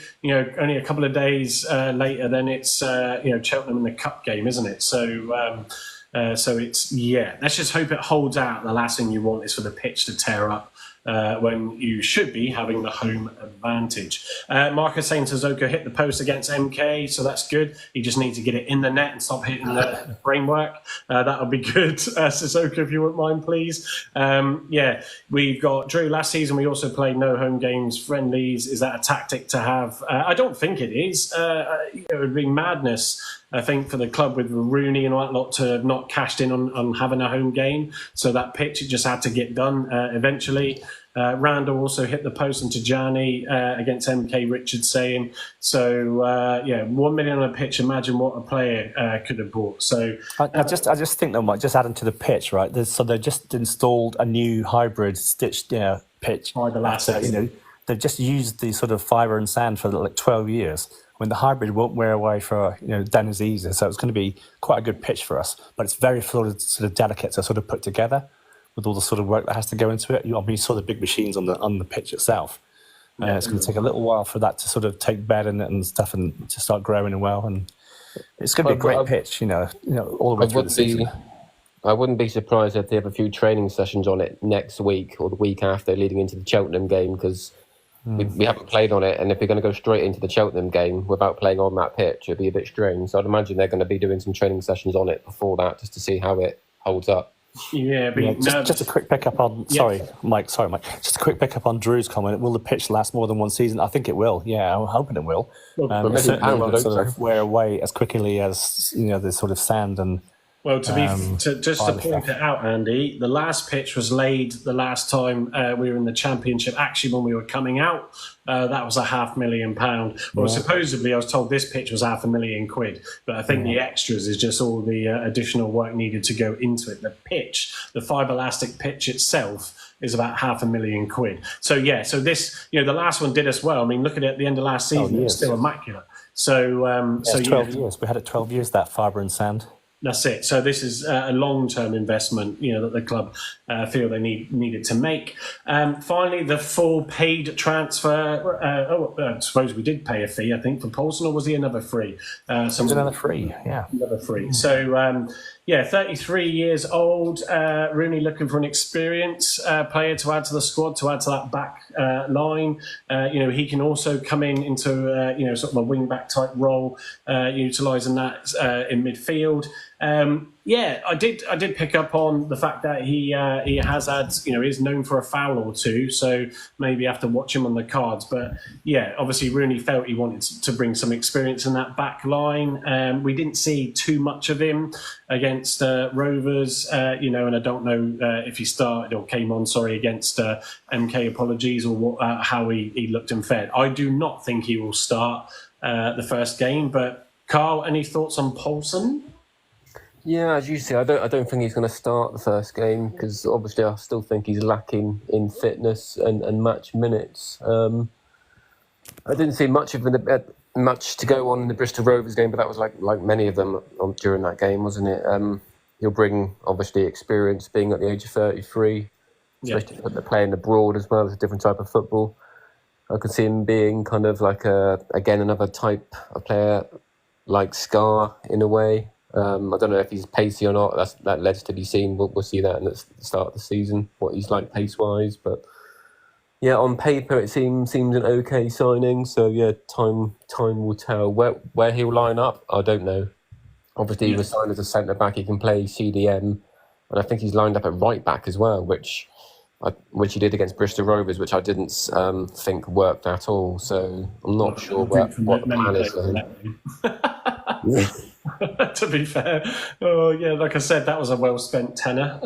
only a couple of days later, then it's, Cheltenham in the cup game, isn't it? So it's, let's just hope it holds out. The last thing you want is for the pitch to tear up when you should be having the home advantage. Marcus saying Sissoko hit the post against MK, so that's good. He just needs to get it in the net and stop hitting the framework. That'll be good, Sissoko, if you wouldn't mind, please. We've got Drew. Last season we also played no home games friendlies. Is that a tactic to have? I don't think it is. It would be madness, I think, for the club with Rooney and all that lot to have not cashed in on having a home game. So that pitch, it just had to get done eventually. Randall also hit the post, and Tajani against MK, Richard saying. So, 1 million on a pitch. Imagine what a player could have bought. So I just think they might just add into the pitch, right? So they just installed a new hybrid stitched pitch. By the last season. They've just used the sort of fibre and sand for like 12 years. When the hybrid won't wear away for Dennis Easer, so it's going to be quite a good pitch for us. But it's very sort of delicate to sort of put together with all the sort of work that has to go into it. You saw the big machines on the pitch itself. It's going to take a little while for that to sort of take bed in it and stuff, and to start growing and well. And it's going to be a great pitch, all the way through the season. I wouldn't be surprised if they have a few training sessions on it next week or the week after, leading into the Cheltenham game, because we haven't played on it, and if we're going to go straight into the Cheltenham game without playing on that pitch, it'd be a bit strange. So I'd imagine they're going to be doing some training sessions on it before that, just to see how it holds up. Just a quick pickup on. Sorry, Mike. Just a quick pickup on Drew's comment. Will the pitch last more than one season? I think it will. Yeah, I'm hoping it will. It certainly won't sort of wear away as quickly as the sort of sand and. Well, to point it out, Andy, the last pitch was laid the last time we were in the Championship. Actually, when we were coming out, that was £500,000. Well, supposedly, I was told this pitch was £500,000, but I think the extras is just all the additional work needed to go into it. The pitch, the fibroelastic pitch itself, is about £500,000. So this, the last one did us well. I mean, look at it at the end of last season; it was still immaculate. So, 12 years. We had it 12 years, that fibre and sand. That's it. So this is a long-term investment, that the club feel they needed to make. Finally, the full paid transfer. I suppose we did pay a fee, I think, for Paulson, or was he another free? It was another free, yeah. Another free. So, 33 years old. Rooney looking for an experienced player to add to the squad, to add to that back line. He can also come into sort of a wing-back type role, utilising that in midfield. Yeah, I did. I did pick up on the fact that he has had, is known for a foul or two, so maybe have to watch him on the cards. But yeah, obviously Rooney felt he wanted to bring some experience in that back line. We didn't see too much of him against Rovers, and I don't know if he started or came on, against MK. Apologies, or how he looked and fared. I do not think he will start the first game. But Carl, any thoughts on Poulsen? Yeah, as you say, I don't think he's going to start the first game because obviously I still think he's lacking in fitness and match minutes. I didn't see much to go on in the Bristol Rovers game, but that was like many of them during that game, wasn't it? He'll bring obviously experience, being at the age of 33, especially if they're playing abroad as well. It's a different type of football. I could see him being kind of like another type of player like Scarr in a way. I don't know if he's pacey or not. That lets to be seen. We'll see that in the start of the season, what he's like pace-wise. But yeah, on paper it seems an okay signing. So yeah, time will tell. Where he'll line up, I don't know. Obviously, he was signed as a centre back. He can play CDM, and I think he's lined up at right back as well, which he did against Bristol Rovers, which I didn't think worked at all. So I'm not sure what the plan is for him. To be fair, like I said, that was a well-spent tenner.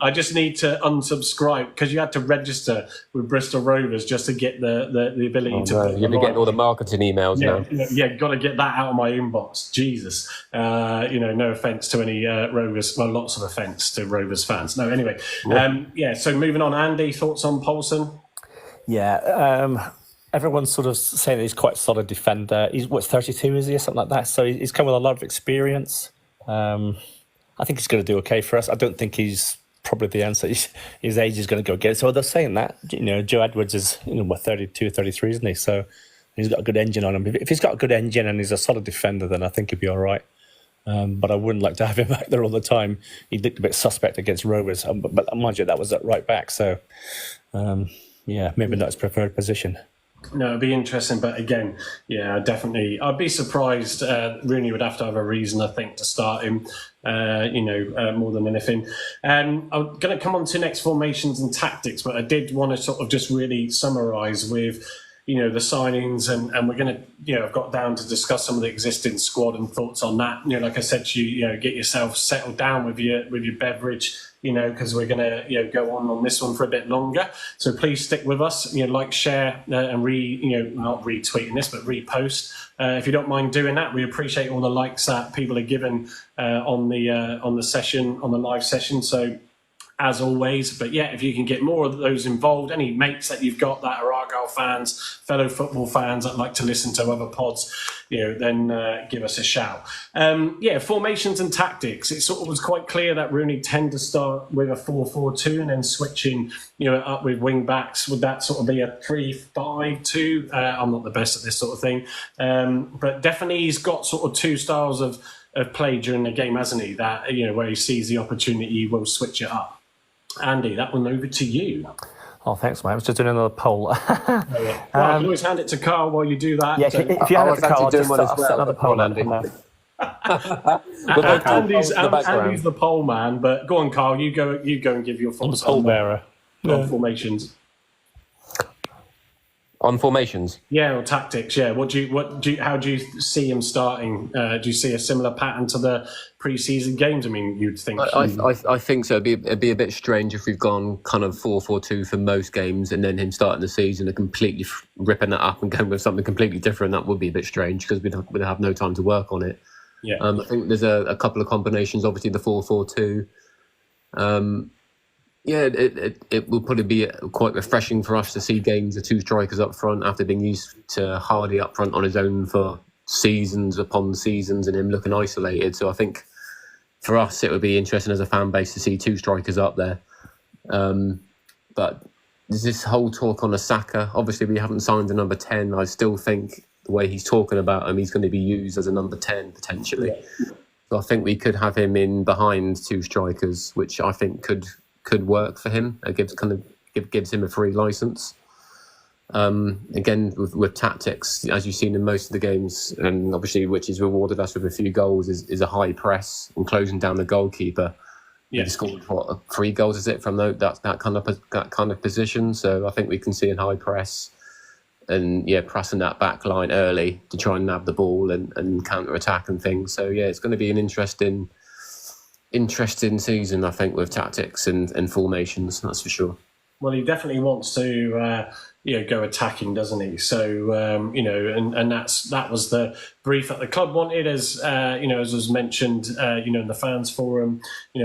I just need to unsubscribe because you had to register with Bristol Rovers just to get the ability to. You'll be getting all the marketing emails now. Yeah, got to get that out of my inbox. Jesus, no offence to any Rovers. Well, lots of offence to Rovers fans. No, anyway, So moving on, Andy, thoughts on Poulsen? Yeah. Everyone's sort of saying that he's quite a solid defender. He's 32, is he, or something like that? So he's come with a lot of experience. I think he's going to do okay for us. I don't think he's probably the answer. His age is going to go again. So they're saying that, Joe Edwards is 32, 33, isn't he? So he's got a good engine on him. If he's got a good engine and he's a solid defender, then I think he'll be all right. But I wouldn't like to have him back there all the time. He looked a bit suspect against Rovers, but mind you, that was at right back. So maybe not his preferred position. No, it'd be interesting, but again, definitely. I'd be surprised. Rooney would have to have a reason, I think, to start him. More than anything. I'm going to come on to next formations and tactics, but I did want to sort of just really summarise with, the signings, and we're going to, I've got down to discuss some of the existing squad and thoughts on that. Like I said to you, get yourself settled down with your beverage. Because we're going to go on this one for a bit longer. So please stick with us. Like, share, and not retweeting this, but repost. If you don't mind doing that, we appreciate all the likes that people are giving on the session, on the live session. So as always, but if you can get more of those involved, any mates that you've got that are Argyle fans, fellow football fans that like to listen to other pods, then give us a shout. Formations and tactics. It sort of was quite clear that Rooney tend to start with a 4-4-2 and then switching, up with wing backs. Would that sort of be a 3-5-2? I'm not the best at this sort of thing, but definitely he's got sort of two styles of play during the game, hasn't he? That where he sees the opportunity, he will switch it up. Andy, that one over to you. Oh, thanks, mate. I was just doing another poll. I can always hand it to Carl while you do that. Yeah, if you hand it to Carl, I'll just set another poll, Andy. Andy's the poll man, but go on, Carl. You go and give your thoughts on the poll bearer. On formations. On formations, or tactics, how do you see him starting? Do you see a similar pattern to the pre-season games? I mean, you'd think. I think so. It'd be a bit strange if we've gone kind of 4-4-2 for most games, and then him starting the season and completely ripping that up and going with something completely different. That would be a bit strange because we'd have no time to work on it. Yeah, I think there's a couple of combinations. Obviously, the 4-4-2. It will probably be quite refreshing for us to see games of two strikers up front after being used to Hardy up front on his own for seasons upon seasons and him looking isolated. So I think for us it would be interesting as a fan base to see two strikers up there. But there's this whole talk on a Saka. Obviously we haven't signed a number 10. I still think the way he's talking about him, he's going to be used as a number 10 potentially. Yeah. So I think we could have him in behind two strikers, which I think could work for him. It gives him a free license. Again, with tactics, as you've seen in most of the games, and obviously which has rewarded us with a few goals, is a high press and closing down the goalkeeper. Yeah. He scored 3 goals, is it, from that kind of position? So I think we can see a high press and pressing that back line early to try and nab the ball and counter attack and things. So it's going to be an interesting season, I think, with tactics and formations. That's for sure. Well, he definitely wants to go attacking, doesn't he? So and that was the brief that the club wanted, as as was mentioned, in the fans forum,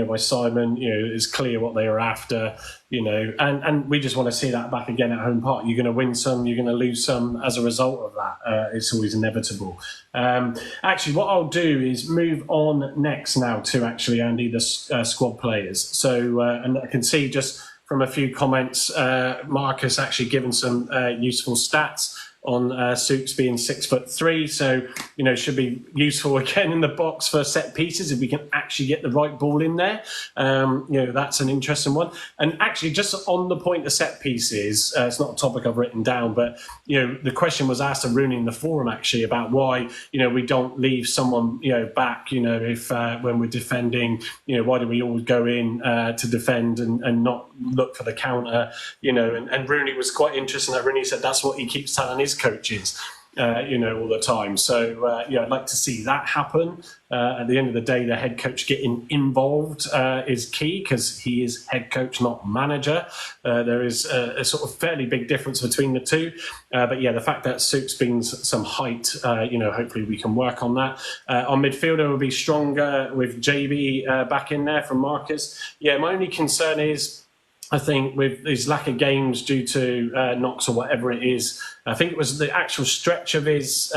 by Simon. It's clear what they are after, and we just want to see that back again at Home Park. You're going to win some, you're going to lose some as a result of that. It's always inevitable. Actually, what I'll do is move on next now to actually, Andy, the squad players. So and I can see just from a few comments, Marcus actually given some useful stats on Souks being 6'3", so should be useful again in the box for set pieces if we can actually get the right ball in there. That's an interesting one. And actually, just on the point of set pieces, it's not a topic I've written down, but the question was asked of Rooney in the forum actually about why we don't leave someone back. If when we're defending, why do we always go in to defend and not look for the counter? And Rooney was quite interesting. That Rooney said that's what he keeps telling his coaches, all the time. So, I'd like to see that happen. At the end of the day, the head coach getting involved is key because he is head coach, not manager. There is a sort of fairly big difference between the two. But the fact that Souks brings some height, hopefully we can work on that. Our midfielder will be stronger with JB back in there from Marcus. My only concern is, I think with his lack of games due to knocks or whatever it is, I think it was the actual stretch of his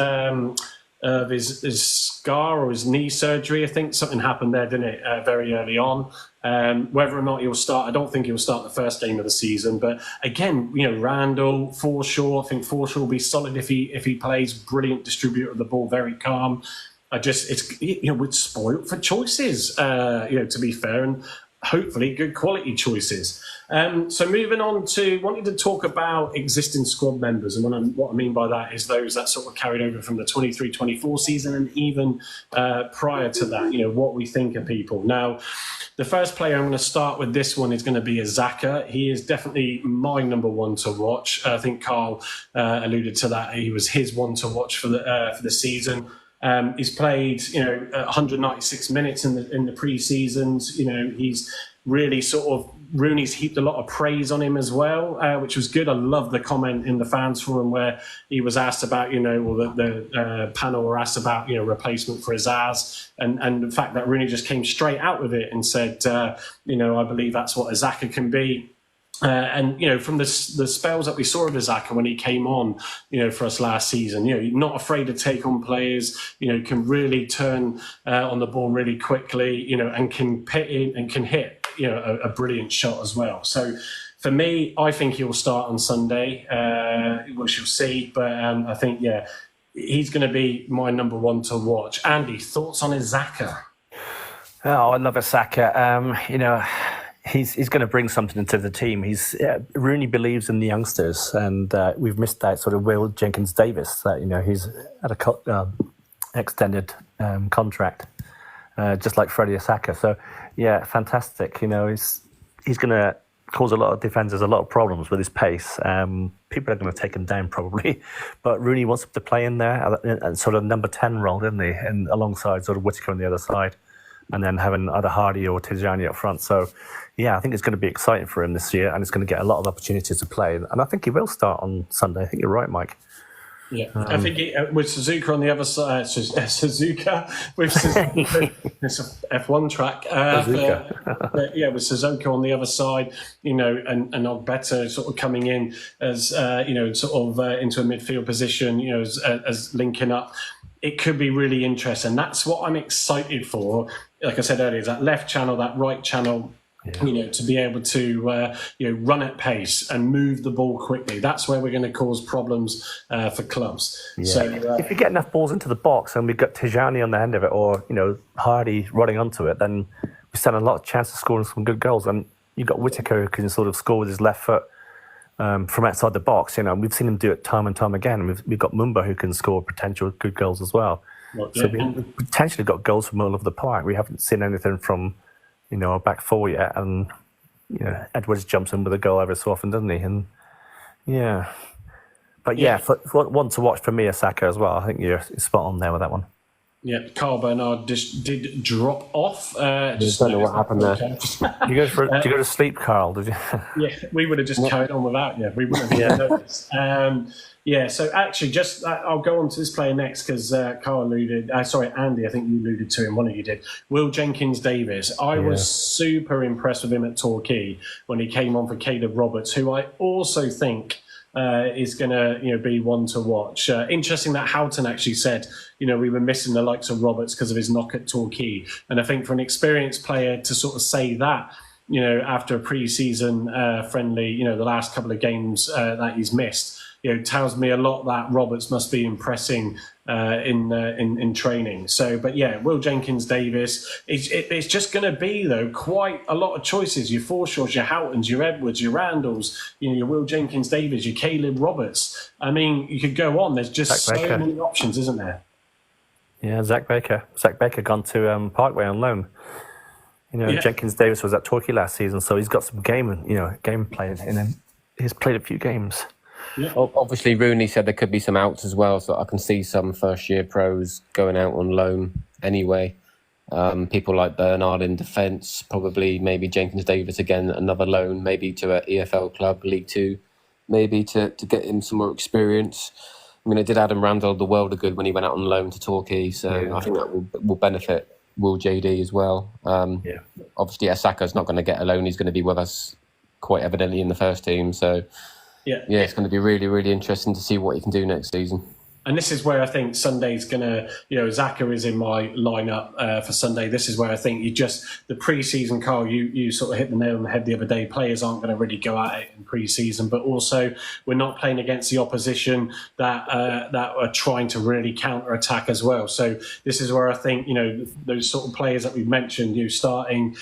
scar or his knee surgery. I think something happened there, didn't it, very early on. Whether or not he'll start, I don't think he'll start the first game of the season. But again, Randall, Forshaw, I think Forshaw will be solid if he plays. Brilliant distributor of the ball, very calm. We're spoiled for choices, to be fair, and hopefully good quality choices. So moving on to wanting to talk about existing squad members, and what I mean by that is those that sort of carried over from the 23-24 season and even prior to that, what we think of people. Now, the first player I'm going to start with this one is going to be Azaka. He is definitely my number one to watch. I think Carl alluded to that. He was his one to watch for the season. He's played, 196 minutes in the pre-seasons. He's really sort of, Rooney's heaped a lot of praise on him as well, which was good. I love the comment in the fans forum where he was asked about, or the panel were asked about, replacement for Azaz, and the fact that Rooney just came straight out with it and said, I believe that's what Azaka can be. And from the spells that we saw of Azaka when he came on, for us last season, not afraid to take on players, can really turn on the ball really quickly, and can pit in and can hit, a brilliant shot as well. So for me, I think he'll start on Sunday. We shall see, but I think he's going to be my number one to watch. Andy, thoughts on Azaka? Oh, I love Azaka. He's going to bring something into the team. Rooney believes in the youngsters, and we've missed out sort of Will Jenkins-Davis. That he's at a extended contract, just like Freddie Azaka. So fantastic. He's going to cause a lot of defenders a lot of problems with his pace. People are going to take him down probably, but Rooney wants him to play in there and sort of number 10 role, didn't he? And alongside sort of Whittaker on the other side, and then having either Hardy or Tijani up front. So, I think it's going to be exciting for him this year, and it's going to get a lot of opportunities to play. And I think he will start on Sunday. I think you're right, Mike. Yeah, I think with Suzuka on the other side, Suzuka with it's an F1 track. With Suzuka on the other side, and Ogbeto sort of coming in as sort of into a midfield position, as linking up. It could be really interesting. That's what I'm excited for. Like I said earlier, is that left channel, that right channel, to be able to run at pace and move the ball quickly. That's where we're going to cause problems for clubs. Yeah. So if you get enough balls into the box and we've got Tijani on the end of it, or Hardy running onto it, then we stand a lot of chance of scoring some good goals. And you've got Whittaker who can sort of score with his left foot from outside the box. We've seen him do it time and time again. We've got Mumba who can score potential good goals as well. So we've potentially got goals from all over the park. We haven't seen anything from, our back four yet. And, Edwards jumps in with a goal every so often, doesn't he? And yeah. But for one to watch for me is Saka as well. I think you're spot on there with that one. Yeah, Carl Bernard just did drop off. Just don't know what happened there. Did you go to sleep, Carl? Did you? Yeah, we would have just carried on without you. We wouldn't have noticed. So actually, I'll go on to this player next because Carl alluded. Andy, I think you alluded to him. One of you did. Will Jenkins-Davis. I was super impressed with him at Torquay when he came on for Caleb Roberts, who I also think is going to be one to watch. Interesting that Houghton actually said, we were missing the likes of Roberts because of his knock at Torquay. And I think for an experienced player to sort of say that, after a pre-season friendly, the last couple of games that he's missed, tells me a lot that Roberts must be impressing in training. So, but yeah, Will Jenkins-Davis. It's just going to be though quite a lot of choices. Your Forshaws, your Houghtons, your Edwards, your Randalls, your Will Jenkins-Davis, your Caleb Roberts. I mean, you could go on. There's just so many options, isn't there? Yeah, Zach Baker. Zach Baker gone to Parkway on loan. Jenkins-Davis was at Torquay last season, so he's got some game played in him. He's played a few games. Yeah. Obviously, Rooney said there could be some outs as well, so I can see some first-year pros going out on loan anyway. People like Bernard in defence, probably maybe Jenkins-Davis again, another loan, maybe to an EFL club, League Two, maybe to get him some more experience. I mean, it did Adam Randall the world of good when he went out on loan to Torquay, so I think that will benefit Will JD as well. Obviously, Saka's not going to get a loan. He's going to be with us quite evidently in the first team, so... Yeah, it's going to be really, really interesting to see what he can do next season. And this is where I think Sunday's going to, Zaka is in my lineup for Sunday. This is where I think the pre-season, Carl, you sort of hit the nail on the head the other day. Players aren't going to really go at it in pre-season, but also we're not playing against the opposition that are trying to really counter-attack as well. So this is where I think, those sort of players that we've mentioned, starting...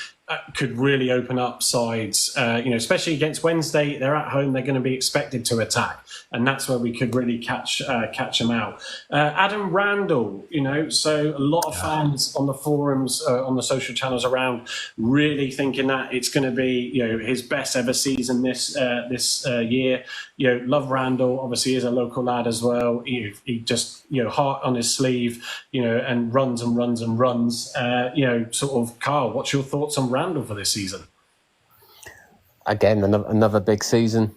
could really open up sides, especially against Wednesday. They're at home, they're going to be expected to attack. And that's where we could really catch them out. Adam Randall, so a lot of fans on the forums, on the social channels around, really thinking that it's going to be, his best ever season this year. Love Randall, obviously is a local lad as well. He just, heart on his sleeve, and runs and runs and runs. Sort of, Carl, what's your thoughts on Randall for this season? Again, another big season.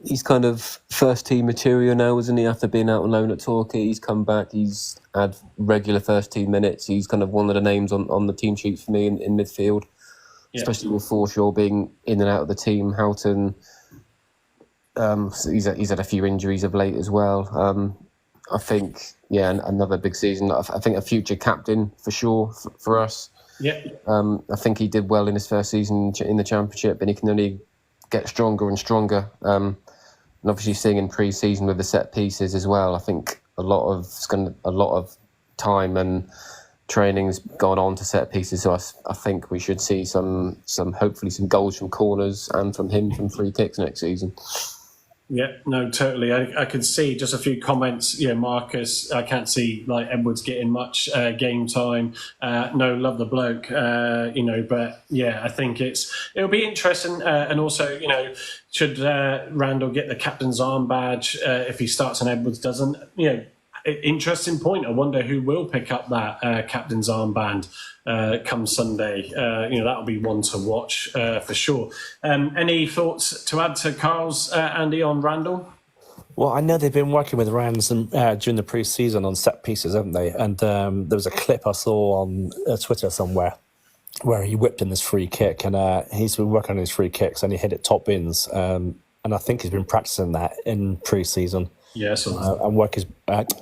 He's kind of first team material now, isn't he? After being out on loan at Torquay, he's come back. He's had regular first team minutes. He's kind of one of the names on the team sheet for me in midfield, especially with Forshaw being in and out of the team. Houghton, so he's had a few injuries of late as well. I think, another big season. I think a future captain for sure for us. Yeah. I think he did well in his first season in the Championship, and he can only get stronger and stronger. And obviously, seeing in pre-season with the set pieces as well, I think a lot of time and training's gone on to set pieces. So I think we should see some hopefully some goals from corners and from him from free kicks next season. Yeah, no, totally. I could see just a few comments. Marcus, I can't see like Edwards getting much game time. No, love the bloke. But yeah, I think it'll be interesting. And also, should Randall get the captain's arm badge if he starts and Edwards doesn't? Interesting point. I wonder who will pick up that captain's armband come Sunday. That'll be one to watch for sure. Any thoughts to add to Carl's, Andy, on Randall? Well, I know they've been working with Rams during the pre-season on set pieces, haven't they? And there was a clip I saw on Twitter somewhere where he whipped in this free kick, and he's been working on his free kicks and he hit it top bins. And I think he's been practicing that in pre-season. Yes, and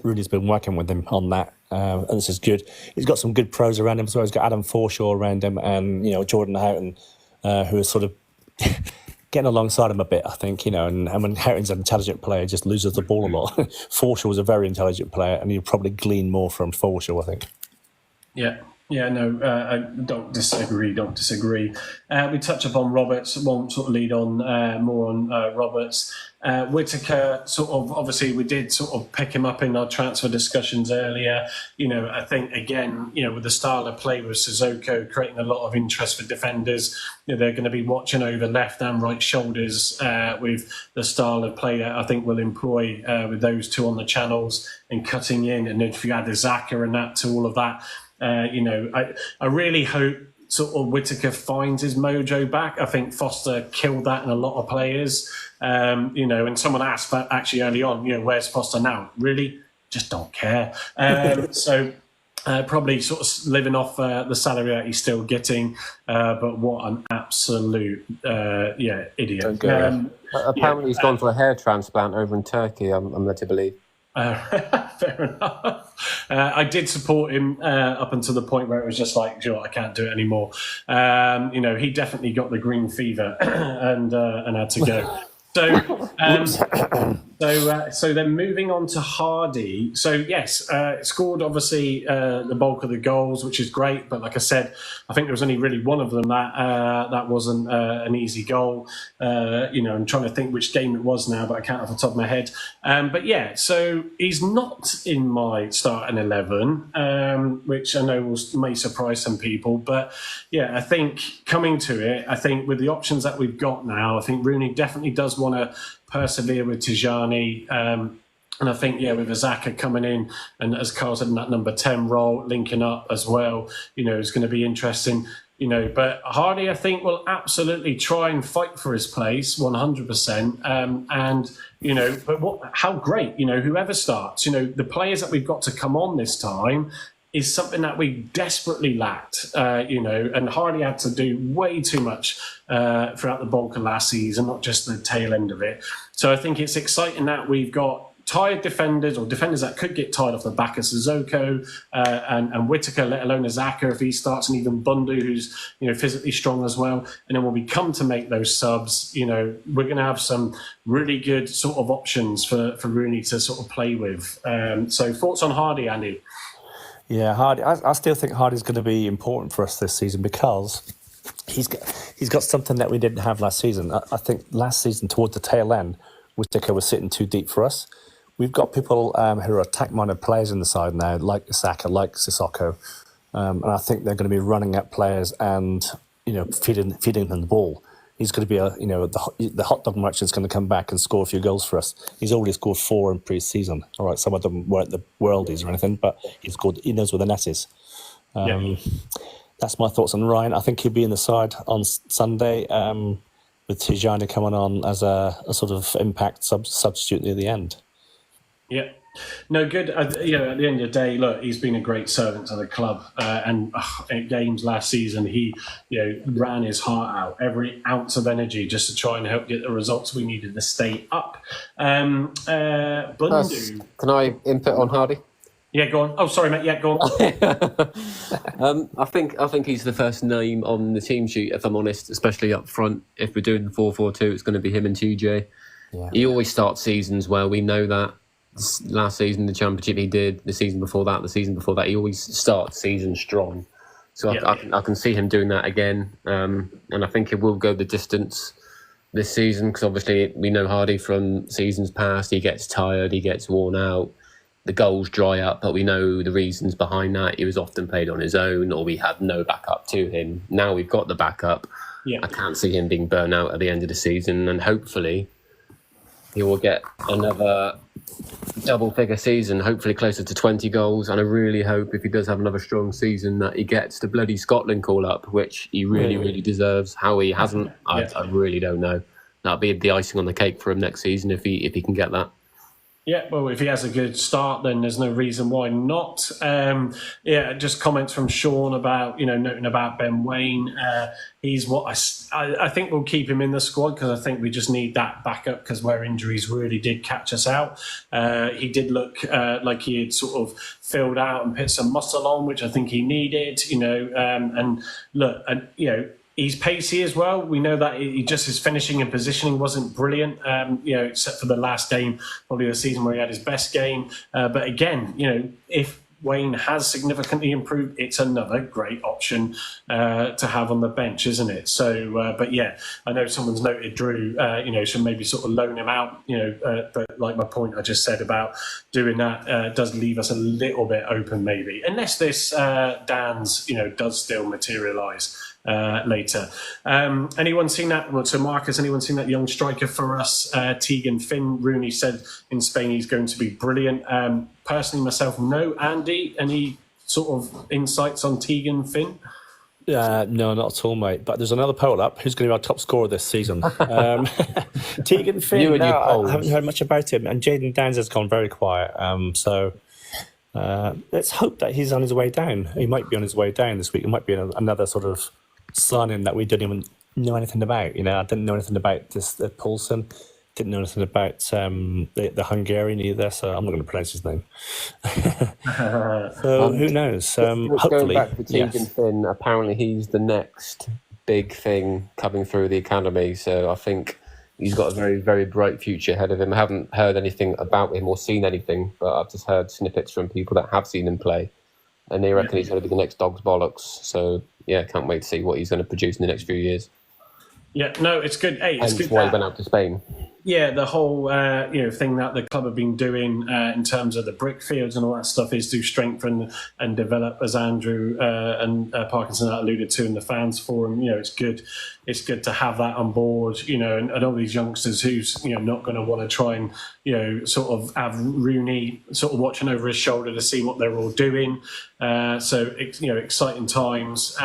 Rudy's been working with him on that, and this is good. He's got some good pros around him as well. He's got Adam Forshaw around him, and Jordan Houghton, who is sort of getting alongside him a bit, I think. And when Houghton's an intelligent player, just loses the ball a lot. Forshaw was a very intelligent player, and you'll probably glean more from Forshaw, I think. Yeah, Yeah, no, I don't disagree. We touch upon Roberts, won't sort of lead on more on Roberts. Whittaker, sort of, obviously, we did sort of pick him up in our transfer discussions earlier. I think, again, with the style of play with Sissoko creating a lot of interest for defenders, they're going to be watching over left and right shoulders with the style of play that I think we'll employ with those two on the channels and cutting in. And if you add the Zaka and that to all of that, I really hope sort of Whittaker finds his mojo back. I think Foster killed that in a lot of players. And someone asked that actually early on, where's Foster now? Really? Just don't care. So probably sort of living off the salary that he's still getting. But what an absolute, idiot. Apparently he's gone for a hair transplant over in Turkey, I'm led to believe. Fair enough. I did support him up until the point where it was just like, I can't do it anymore. He definitely got the green fever and had to go. So then moving on to Hardy. So yes, scored obviously the bulk of the goals, which is great. But like I said, I think there was only really one of them that wasn't an easy goal. I'm trying to think which game it was now, but I can't off the top of my head. But yeah, so he's not in my starting 11, which I know may surprise some people. But yeah, I think coming to it, I think with the options that we've got now, I think Rooney definitely does want to persevere with Tijani. And I think, with Azaka coming in and, as Carl said, in that number 10 role, linking up as well, is going to be interesting. But Hardy, I think, will absolutely try and fight for his place 100%. But how great, whoever starts, the players that we've got to come on this time is something that we desperately lacked, and Hardy had to do way too much throughout the bulk of last season, not just the tail end of it. So I think it's exciting that we've got tired defenders or defenders that could get tired off the back of Sissoko and Whittaker, let alone Azaka if he starts, and even Bundu, who's physically strong as well. And then when we come to make those subs, we're going to have some really good sort of options for Rooney to sort of play with. So thoughts on Hardy, Andy? Yeah, Hardy. I still think Hardy's going to be important for us this season because he's got something that we didn't have last season. I think last season, towards the tail end, Whittaker was sitting too deep for us. We've got people who are attack-minded players in the side now, like Saka, like Sissoko, and I think they're going to be running at players and feeding them the ball. He's going to be the hot dog merchant's going to come back and score a few goals for us. He's already scored 4 in pre-season. All right, some of them weren't the worldies or anything, but he knows where the net is. That's my thoughts on Ryan. I think he'll be in the side on Sunday with Tijani coming on as a sort of impact substitute near the end. Yeah. No, good. At the end of the day, look, he's been a great servant to the club. And in games last season, he, ran his heart out, every ounce of energy just to try and help get the results we needed to stay up. Bundu. Can I input on Hardy? Yeah, go on. Oh, sorry, mate. Yeah, go on. I think he's the first name on the team sheet, if I'm honest, especially up front. If we're doing 4-4-2, it's going to be him and TJ. Yeah. He always starts seasons well. We know that. Last season, the Championship, he did. The season before that, he always starts season strong. So I can see him doing that again. And I think it will go the distance this season because obviously we know Hardy from seasons past. He gets tired, he gets worn out. The goals dry up, but we know the reasons behind that. He was often played on his own or we had no backup to him. Now we've got the backup. Yeah. I can't see him being burnt out at the end of the season, and hopefully he will get another double-figure season, hopefully closer to 20 goals. And I really hope, if he does have another strong season, that he gets the bloody Scotland call-up, which he really deserves. How he hasn't, I really don't know. That'll be the icing on the cake for him next season if he can get that. Yeah, well, if he has a good start, then there's no reason why not. Just comments from Sean about, noting about Ben Wayne. He's what I think we'll keep him in the squad because I think we just need that backup because where injuries really did catch us out. He did look like he had sort of filled out and put some muscle on, which I think he needed, he's pacey as well. We know that his finishing and positioning wasn't brilliant, except for the last game, probably the season where he had his best game. But again, if Wayne has significantly improved, it's another great option to have on the bench, isn't it? So, but yeah, I know someone's noted Drew, should maybe sort of loan him out, but like my point I just said about doing that does leave us a little bit open maybe, unless this Dan's, does still materialise later. Anyone seen that? Well, so Marcus, anyone seen that young striker for us, Tegan Finn? Rooney said in Spain he's going to be brilliant. Personally, myself, no. Andy, any sort of insights on Tegan Finn? No, not at all, mate. But there's another poll up. Who's going to be our top scorer this season? Tegan Finn. I haven't heard much about him. And Jaden Downs has gone very quiet. So let's hope that he's on his way down. He might be on his way down this week. It might be another sort of signing that we didn't even know anything about. I didn't know anything about this Paulson. Didn't know anything about the Hungarian either, so I'm not going to pronounce his name. So who knows? Hopefully, going back to Tegan Finn, apparently he's the next big thing coming through the academy. So I think he's got a very, very bright future ahead of him. I haven't heard anything about him or seen anything, but I've just heard snippets from people that have seen him play, and they reckon he's going to be the next dog's bollocks. So yeah, can't wait to see what he's going to produce in the next few years. Yeah, no, it's good. Hey, it's good. Why he went out to Spain. Yeah, the whole thing that the club have been doing in terms of the brick fields and all that stuff is to strengthen and develop, as Andrew and Parkinson alluded to in the fans forum. It's good. It's good to have that on board. And all these youngsters who's not going to want to try and sort of have Rooney sort of watching over his shoulder to see what they're all doing. So exciting times.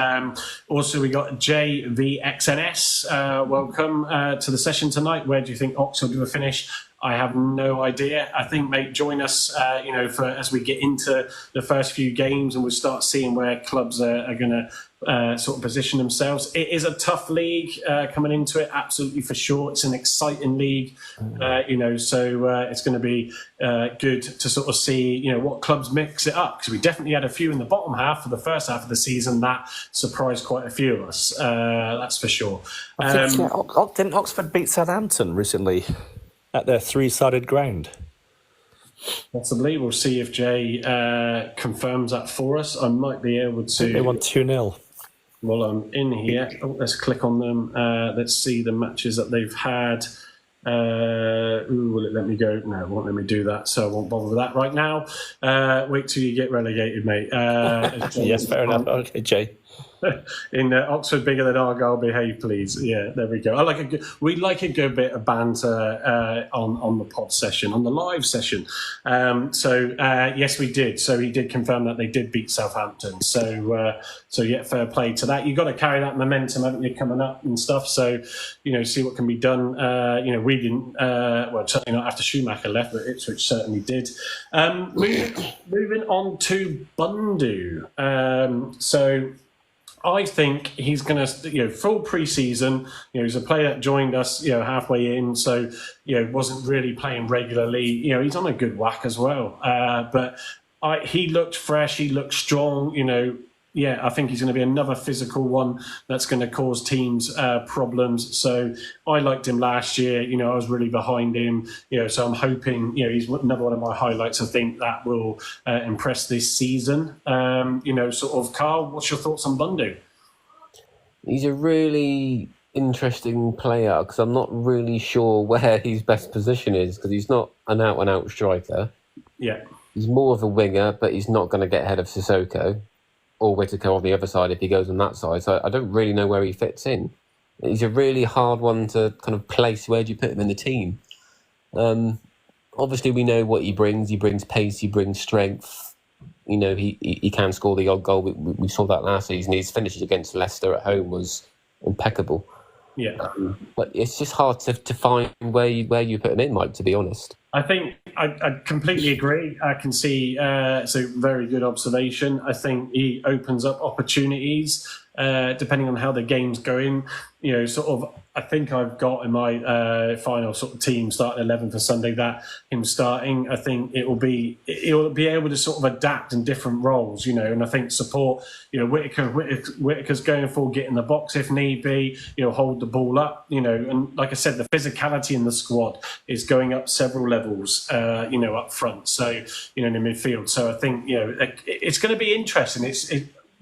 Also, we got JVXNS. Welcome to the session tonight. Where do you think Oxford will finish? I have no idea. I think, mate, join us, for as we get into the first few games and we'll start seeing where clubs are going to sort of position themselves. It is a tough league coming into it, absolutely for sure. It's an exciting league, so it's going to be good to sort of see, what clubs mix it up, because we definitely had a few in the bottom half for the first half of the season that surprised quite a few of us. That's for sure. Didn't Oxford beat Southampton recently at their three-sided ground? Possibly. We'll see if Jay confirms that for us. I might be able to. They won 2-0. Well, I'm in here. Let's click on them. Let's see the matches that they've had. Will it let me go? No, it won't let me do that, so I won't bother with that right now. Wait till you get relegated, mate. Yes, fair enough. Okay, Jay. In Oxford, bigger than Argyle, behave, please. Yeah, there we go. We like a good bit of banter on the pod session, on the live session. Yes, we did. So he did confirm that they did beat Southampton. So yeah, fair play to that. You've got to carry that momentum, haven't you, coming up and stuff. So see what can be done. We didn't. Certainly not after Schumacher left, but Ipswich certainly did. Moving on to Bundu. I think he's going to, full pre-season. He's a player that joined us, halfway in, so wasn't really playing regularly. He's on a good whack as well. But he looked fresh. He looked strong. I think he's going to be another physical one that's going to cause teams problems. So I liked him last year. I was really behind him. So I'm hoping, he's another one of my highlights. I think that will impress this season. Sort of, Carl, what's your thoughts on Bundu? He's a really interesting player because I'm not really sure where his best position is, because he's not an out-and-out striker. Yeah. He's more of a winger, but he's not going to get ahead of Sissoko or Whittaker on the other side if he goes on that side. So I don't really know where he fits in. He's a really hard one to kind of place. Where do you put him in the team? Obviously, we know what he brings. He brings pace. He brings strength. He can score the odd goal. We saw that last season. His finishes against Leicester at home was impeccable. Yeah. But it's just hard to find where you put him in, Mike, to be honest. I think I completely agree. I can see it's a very good observation. I think he opens up opportunities depending on how the game's going. I think I've got in my final sort of team starting 11 for Sunday that him starting. I think he'll be able to sort of adapt in different roles, and I think support. Whittaker's going for getting the box if need be. Hold the ball up, and like I said, the physicality in the squad is going up several levels. levels, up front. So, in the midfield. So I think, it's going to be interesting.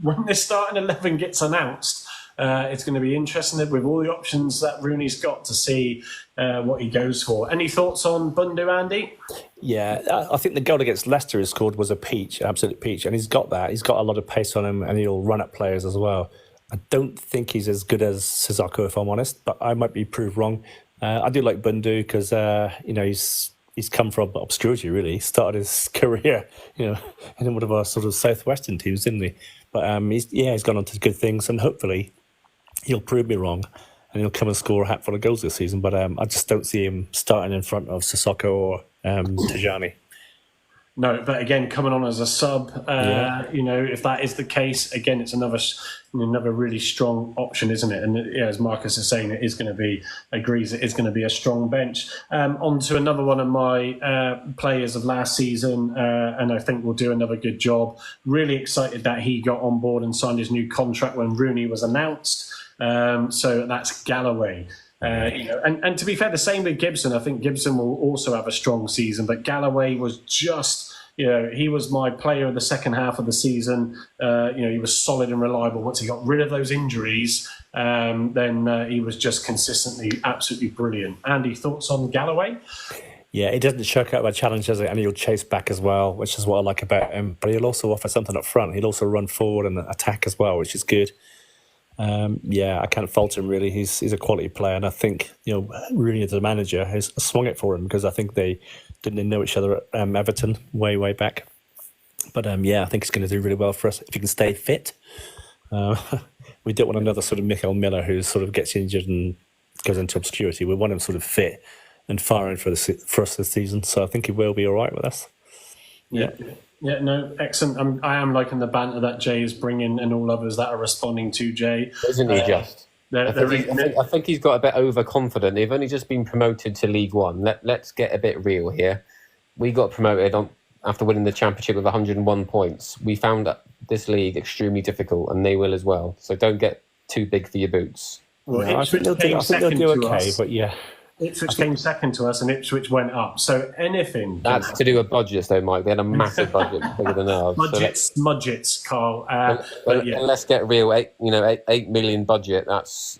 When the starting 11 gets announced, it's going to be interesting with all the options that Rooney's got to see what he goes for. Any thoughts on Bundu, Andy? Yeah, I think the goal against Leicester he scored was a peach, absolute peach. And he's got that. He's got a lot of pace on him and he'll run at players as well. I don't think he's as good as Sissoko, if I'm honest, but I might be proved wrong. I do like Bundu because, he's come from obscurity, really. He started his career, in one of our sort of southwestern teams, didn't he? But he's gone on to good things, and hopefully he'll prove me wrong, and he'll come and score a hatful of goals this season. But I just don't see him starting in front of Sissoko or Tajani. No, but again, coming on as a sub, if that is the case, again, it's another really strong option, isn't it? And as Marcus is saying, it is going to be a strong bench. On to another one of my players of last season, and I think will do another good job. Really excited that he got on board and signed his new contract when Rooney was announced. So that's Galloway. And to be fair, the same with Gibson. I think Gibson will also have a strong season, but Galloway was just, he was my player of the second half of the season. He was solid and reliable. Once he got rid of those injuries, then he was just consistently absolutely brilliant. Andy, thoughts on Galloway? Yeah, he doesn't choke out by challenge, does it? And he'll chase back as well, which is what I like about him. But he'll also offer something up front. He'll also run forward and attack as well, which is good. I can't fault him really. He's a quality player, and I think Rooney as a manager has swung it for him because I think they didn't know each other at Everton way back. But I think he's going to do really well for us if he can stay fit. We don't want another sort of Michael Miller who sort of gets injured and goes into obscurity. We want him sort of fit and firing for us this season. So I think he will be all right with us. Yeah. Yeah, no, excellent. I am liking the banter that Jay is bringing and all others that are responding to Jay. Isn't he just? I think he's got a bit overconfident. They've only just been promoted to League One. Let's get a bit real here. We got promoted after winning the Championship with 101 points. We found this league extremely difficult, and they will as well. So don't get too big for your boots. Well, I think they'll do okay, but yeah. Ipswich came second to us and Ipswich went up. So anything. That's to do with budgets, though, Mike. They had a massive budget, bigger than ours. Budgets, Carl. Let's get real. 8 million budget. That's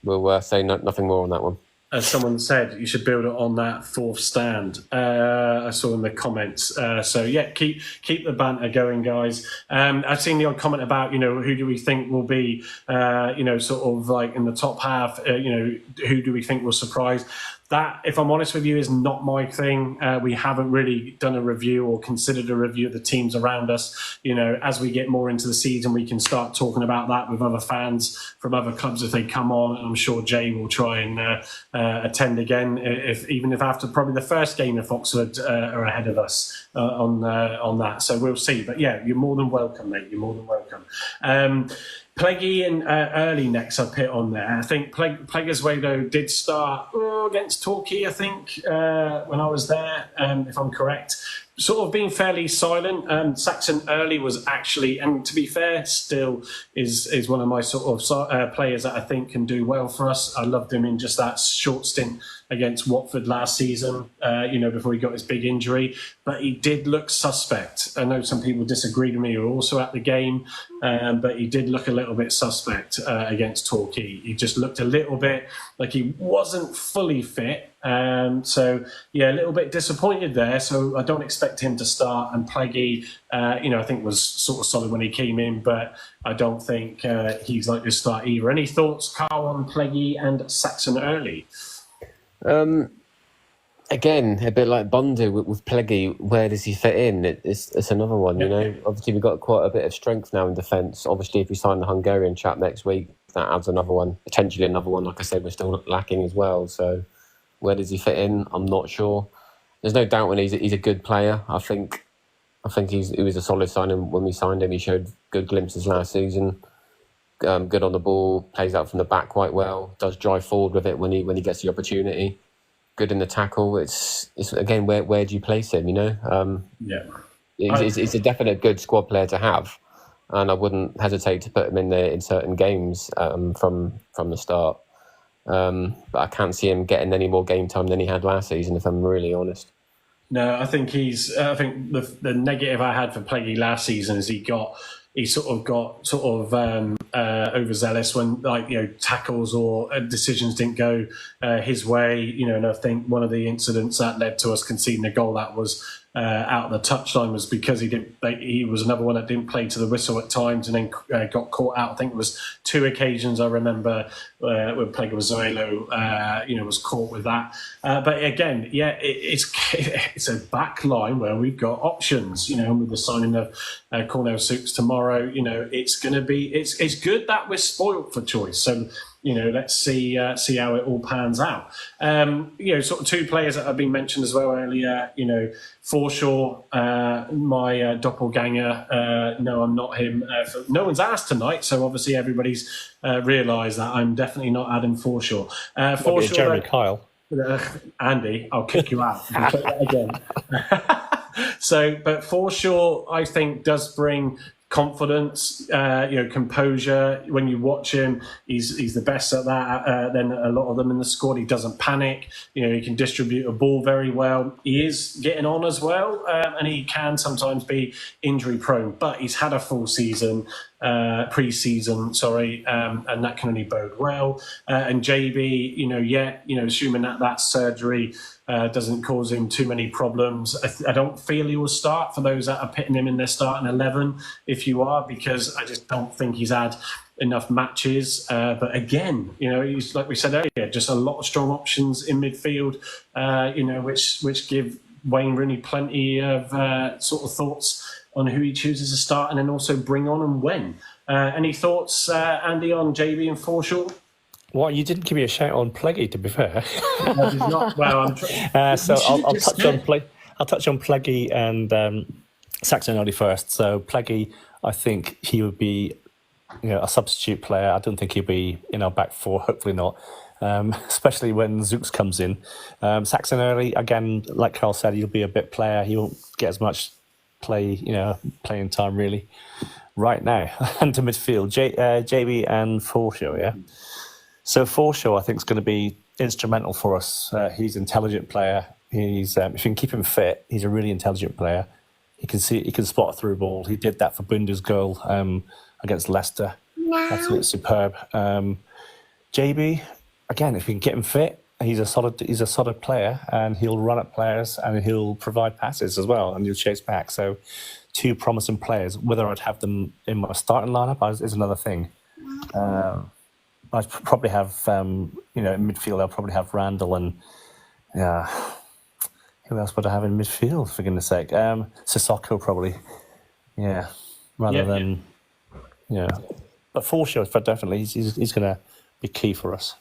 We'll say nothing more on that one. As someone said, you should build it on that fourth stand. I saw in the comments. Keep the banter going, guys. I've seen the odd comment about, who do we think will be, sort of like in the top half, who do we think will surprise? That, if I'm honest with you, is not my thing. We haven't really done a review or considered a review of the teams around us. As we get more into the season, we can start talking about that with other fans from other clubs if they come on. And I'm sure Jay will try and attend again, even if after probably the first game if Oxford are ahead of us on that. So we'll see. But yeah, you're more than welcome, mate. You're more than welcome. Pleggy and Early next I've put on there. I think Plegaswedo did start against Torquay, I think, when I was there, if I'm correct. Sort of being fairly silent. Saxon Early was actually, and to be fair, still is one of my sort of players that I think can do well for us. I loved him in just that short stint against Watford last season, before he got his big injury. But he did look suspect. I know some people disagreed with me who were also at the game, but he did look a little bit suspect against Torquay. He just looked a little bit like he wasn't fully fit. A little bit disappointed there. So I don't expect him to start. And Pleggy, I think was sort of solid when he came in, but I don't think he's likely to start either. Any thoughts, Carl, on Pleggy and Saxon Early? Again, a bit like Bundu with Pleggy, where does he fit in? It's another one, Obviously, we've got quite a bit of strength now in defence. Obviously, if we sign the Hungarian chap next week, that adds another one, potentially another one. Like I said, we're still lacking as well. So where does he fit in? I'm not sure. There's no doubt when he's a good player. I think he was a solid signing when we signed him. He showed good glimpses last season. Good on the ball, plays out from the back quite well, does drive forward with it when he gets the opportunity. Good in the tackle. It's again, where do you place him? He's a definite good squad player to have, and I wouldn't hesitate to put him in there in certain games from the start. But I can't see him getting any more game time than he had last season, if I'm really honest. No, I think he's. I think the negative I had for Plaguey last season is he sort of got overzealous when tackles or decisions didn't go his way. And I think one of the incidents that led to us conceding a goal that was out of the touchline was because he was another one that didn't play to the whistle at times and then got caught out. I think it was 2 occasions I remember when Plaguey Zoelo, was caught with that. But again, it's a back line where we've got options. With the signing of Cornell Sukes tomorrow, it's going to be it's good that we're spoilt for choice. So let's see how it all pans out. Sort of 2 players that have been mentioned as well earlier. Forshaw, my doppelganger. No, I'm not him. No one's asked tonight, so obviously everybody's realised that I'm definitely not Adam Forshaw. Forshaw, Jeremy Kyle. Andy, I'll kick you out if you play that again. But Forshaw, I think, does bring confidence, composure. When you watch him, he's the best at that than a lot of them in the squad. He doesn't panic. He can distribute a ball very well. He is getting on as well, and he can sometimes be injury prone. But he's had a full season, pre-season, and that can only bode well. And JB, assuming that surgery doesn't cause him too many problems. I don't feel he will start for those that are pitting him in their starting 11, if you are, because I just don't think he's had enough matches. But again, he's, like we said earlier, just a lot of strong options in midfield, which give Wayne Rooney plenty of sort of thoughts on who he chooses to start and then also bring on and when. Any thoughts, Andy, on JB and Forshaw? Well, you didn't give me a shout on Plaguey, to be fair. I did not. Well, so I'll touch on Plaguey and Saxon first. So Plaguey, I think he would be, a substitute player. I don't think he'll be in our back 4. Hopefully not. Especially when Zooks comes in. Saxon Early, again, like Carl said, he'll be a bit player. He won't get as much playing time really right now. And to midfield, JB and Forshaw, yeah. So Forshaw, I think, is going to be instrumental for us. He's an intelligent player. He's if you can keep him fit, he's a really intelligent player. He can spot through a ball. He did that for Bunda's goal against Leicester. No. Absolutely superb. JB, again, if you can get him fit, he's a solid player, and he'll run at players and he'll provide passes as well, and he'll chase back. So 2 promising players. Whether I'd have them in my starting lineup is another thing. I'd probably have, in midfield, I'll probably have Randall and, who else would I have in midfield, for goodness sake? Sissoko, probably, rather than. But Forshaw, definitely, he's going to be key for us.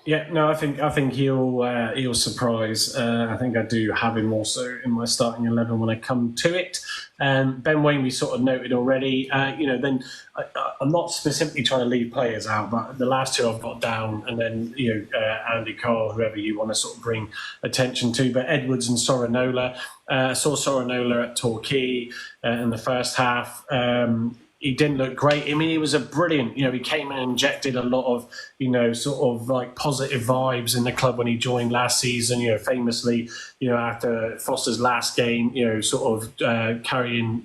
Yeah, no, I think he'll surprise. I think I do have him also in my starting 11 when I come to it. Ben Wayne, we sort of noted already. Then I'm not specifically trying to leave players out, but the last 2 I've got down, and then Andy, Carl, whoever you want to sort of bring attention to. But Edwards and Sorinola. Saw Sorinola at Torquay in the first half. He didn't look great. I mean, he was a brilliant, he came in and injected a lot of, sort of like positive vibes in the club when he joined last season, famously, after Foster's last game, sort of carrying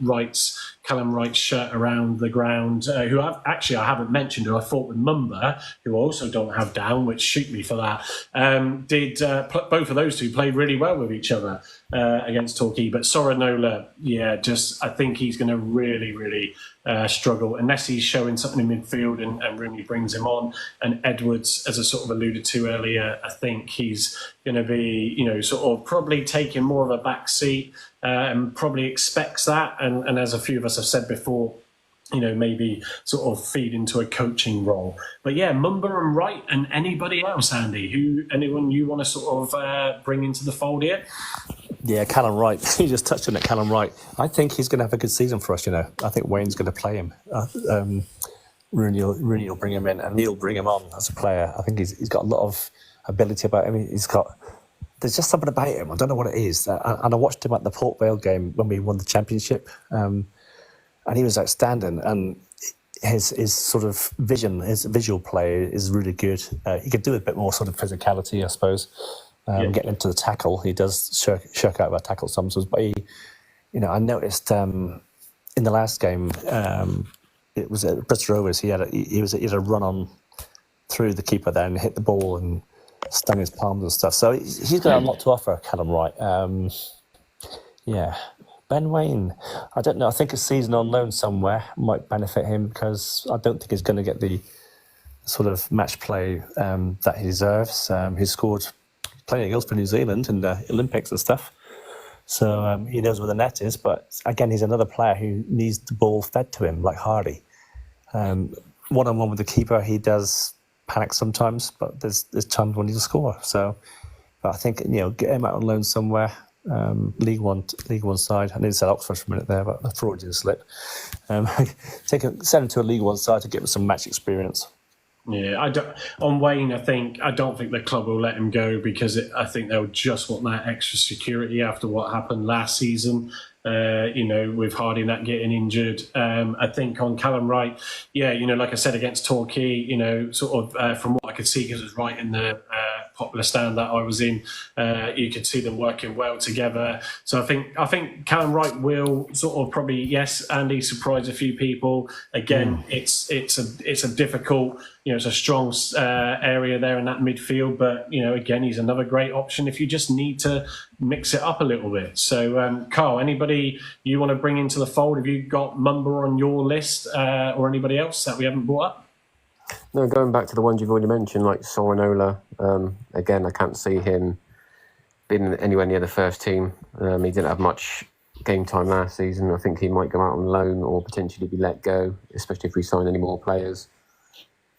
Callum Wright's shirt around the ground, who I haven't mentioned, who I fought with Mumba, who I also don't have down, which shoot me for that. Both of those 2 played really well with each other against Torquay. But Sorinola, I think he's going to really, really struggle unless he's showing something in midfield and Rooney brings him on. And Edwards, as I sort of alluded to earlier, I think he's going to be, sort of probably taking more of a back seat and probably expects that. And as a few of us have said before, maybe sort of feed into a coaching role. But Mumba and Wright, and anybody else, Andy, anyone you want to sort of bring into the fold here? Yeah, Callum Wright. You just touched on it, Callum Wright. I think he's going to have a good season for us, I think Wayne's going to play him. Rooney will bring him in, and he'll bring him on as a player. I think he's got a lot of ability about him. There's just something about him. I don't know what it is. And I watched him at the Port Vale game when we won the championship, and he was outstanding. And his sort of vision, his visual play is really good. He could do a bit more sort of physicality, I suppose. getting into the tackle. He does shirk out of a tackle sometimes, but I noticed in the last game, it was at Bristol Rovers. He had a run on through the keeper there and hit the ball and stung his palms and stuff. So he's got a lot to offer, Callum Wright. Ben Wayne, I don't know. I think a season on loan somewhere might benefit him because I don't think he's going to get the sort of match play that he deserves. He scored plenty of goals for New Zealand in the Olympics and stuff. So he knows where the net is. But again, he's another player who needs the ball fed to him, like Hardy. One-on-one with the keeper, he does panic sometimes, but there's times when he'll score. So but I think, get him out on loan somewhere. League One side. I nearly said Oxford for a minute there, but a Freudian slip. Send him to a League One side to give him some match experience. Yeah, on Wayne, I don't think the club will let him go because I think they'll just want that extra security after what happened last season. With Hardy and that getting injured. I think on Callum Wright, like I said against Torquay, from what I could see, because it was right in the popular stand that I was in, you could see them working well together. So I think Callum Wright will sort of probably, yes, Andy, surprise a few people. Again, it's a difficult, it's a strong area there in that midfield, but again, he's another great option if you just need to mix it up a little bit. So, Carl, anybody you want to bring into the fold? Have you got Mumba on your list or anybody else that we haven't brought up? No, going back to the ones you've already mentioned, like Sorinola, again, I can't see him being anywhere near the first team. He didn't have much game time last season. I think he might go out on loan or potentially be let go, especially if we sign any more players.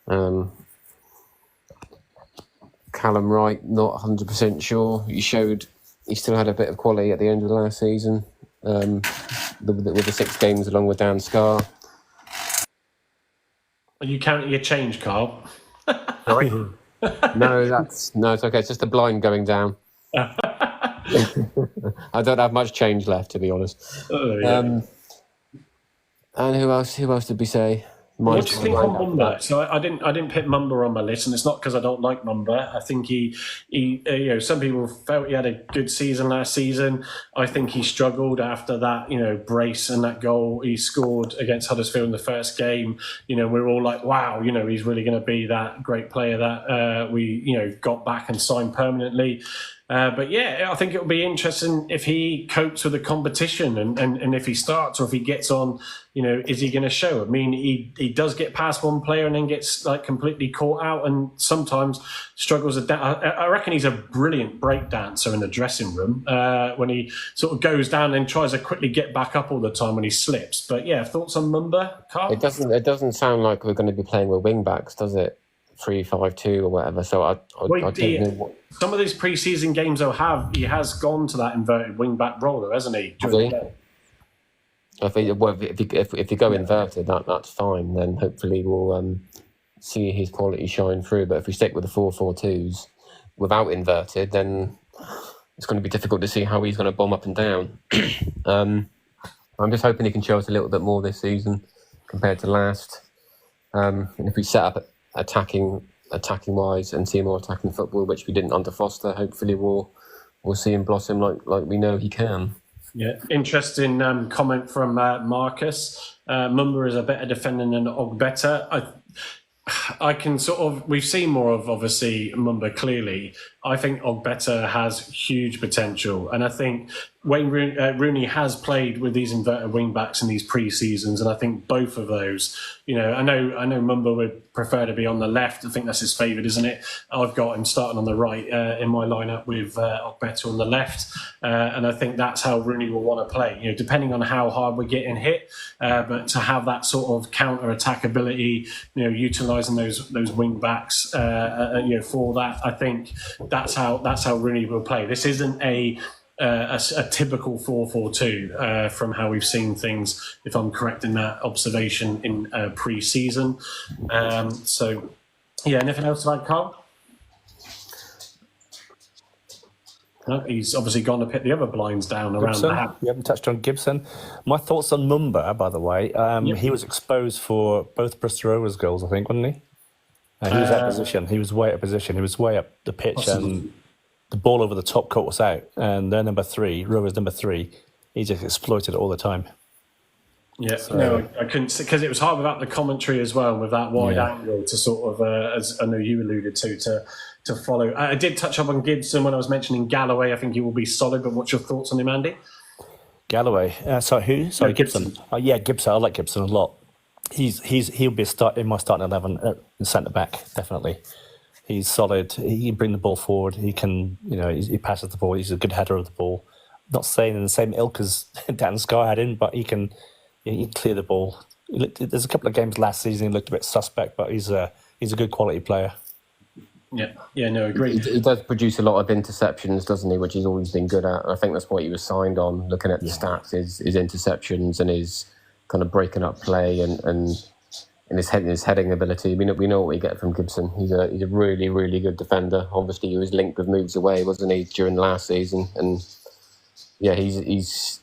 Callum Wright, not 100% sure. He still had a bit of quality at the end of the last season with the 6 games along with Dan Scarr. Are you counting your change, Carl? Sorry? No, it's okay. It's just a blind going down. I don't have much change left, to be honest. Oh, yeah. And who else did we say? What do you think on Mumba? So I didn't put Mumba on my list, and it's not because I don't like Mumba. I think he some people felt he had a good season last season. I think he struggled after that, brace and that goal he scored against Huddersfield in the first game. We're all like, wow, he's really going to be that great player that we got back and signed permanently. But yeah, I think it'll be interesting if he copes with the competition and if he starts or if he gets on, is he going to show? I mean, he does get past one player and then gets like completely caught out and sometimes struggles. I reckon he's a brilliant break dancer in the dressing room when he sort of goes down and tries to quickly get back up all the time when he slips. But yeah, thoughts on Mumba, Carl? It doesn't sound like we're going to be playing with wing backs, does it? 3-5-2 or whatever. So I don't know what. Some of these pre-season games he has gone to that inverted wing-back role, though, hasn't he? If you go inverted, that's fine. Then hopefully we'll see his quality shine through. But if we stick with the 4-4-2s without inverted, then it's going to be difficult to see how he's going to bomb up and down. I'm just hoping he can show us a little bit more this season compared to last. And if we set up attacking wise and see more attacking football, which we didn't under Foster, hopefully we'll see him blossom like we know he can. Yeah, interesting comment from Marcus. Mumba is a better defender than Ogbeta. I can we've seen more of obviously Mumba clearly. I think Ogbeta has huge potential, and I think Wayne Rooney has played with these inverted wing backs in these pre-seasons, and I think both of those, I know Mumba would prefer to be on the left. I think that's his favourite, isn't it? I've got him starting on the right in my lineup with Ogbeta on the left, and I think that's how Rooney will want to play. Depending on how hard we're getting hit, but to have that sort of counter-attack ability, utilising those wing backs, for that, I think that's how Rooney will play. This isn't a typical 4-4-2 from how we've seen things, if I'm correct in that observation in pre-season. So, yeah, anything else to add, Carl? No, he's obviously gone to put the other blinds down around Gibson. the house. We haven't touched on Gibson. My thoughts on Mumba, by the way. He was exposed for both Bristol Rovers goals, I think, wasn't he? He was out of position. He was way out of position. He was way up the pitch, Possibly. and the ball over the top caught us out, and their number 3, Rovers number 3, he just exploited it all the time. Yeah, no, I couldn't, because it was hard without the commentary as well, with that wide angle to sort of, as I know you alluded to follow. I did touch up on Gibson when I was mentioning Galloway. I think he will be solid, but what's your thoughts on him, Andy? Galloway. Sorry, who? Sorry, No, Gibson. Gibson. Oh, yeah, Gibson. I like Gibson a lot. He'll be in my starting 11 in centre back, definitely. He's solid. He can bring the ball forward. He can, he passes the ball. He's a good header of the ball. Not saying in the same ilk as Dan Scarr had in, but he can clear the ball. There's a couple of games last season he looked a bit suspect, but he's a good quality player. Yeah, no, agreed. He does produce a lot of interceptions, doesn't he? Which he's always been good at. And I think that's what he was signed on. Looking at the stats, his interceptions and his kind of breaking up play and his heading ability. We know what we get from Gibson. He's a really, really good defender. Obviously, he was linked with moves away, wasn't he, during last season? And yeah, he's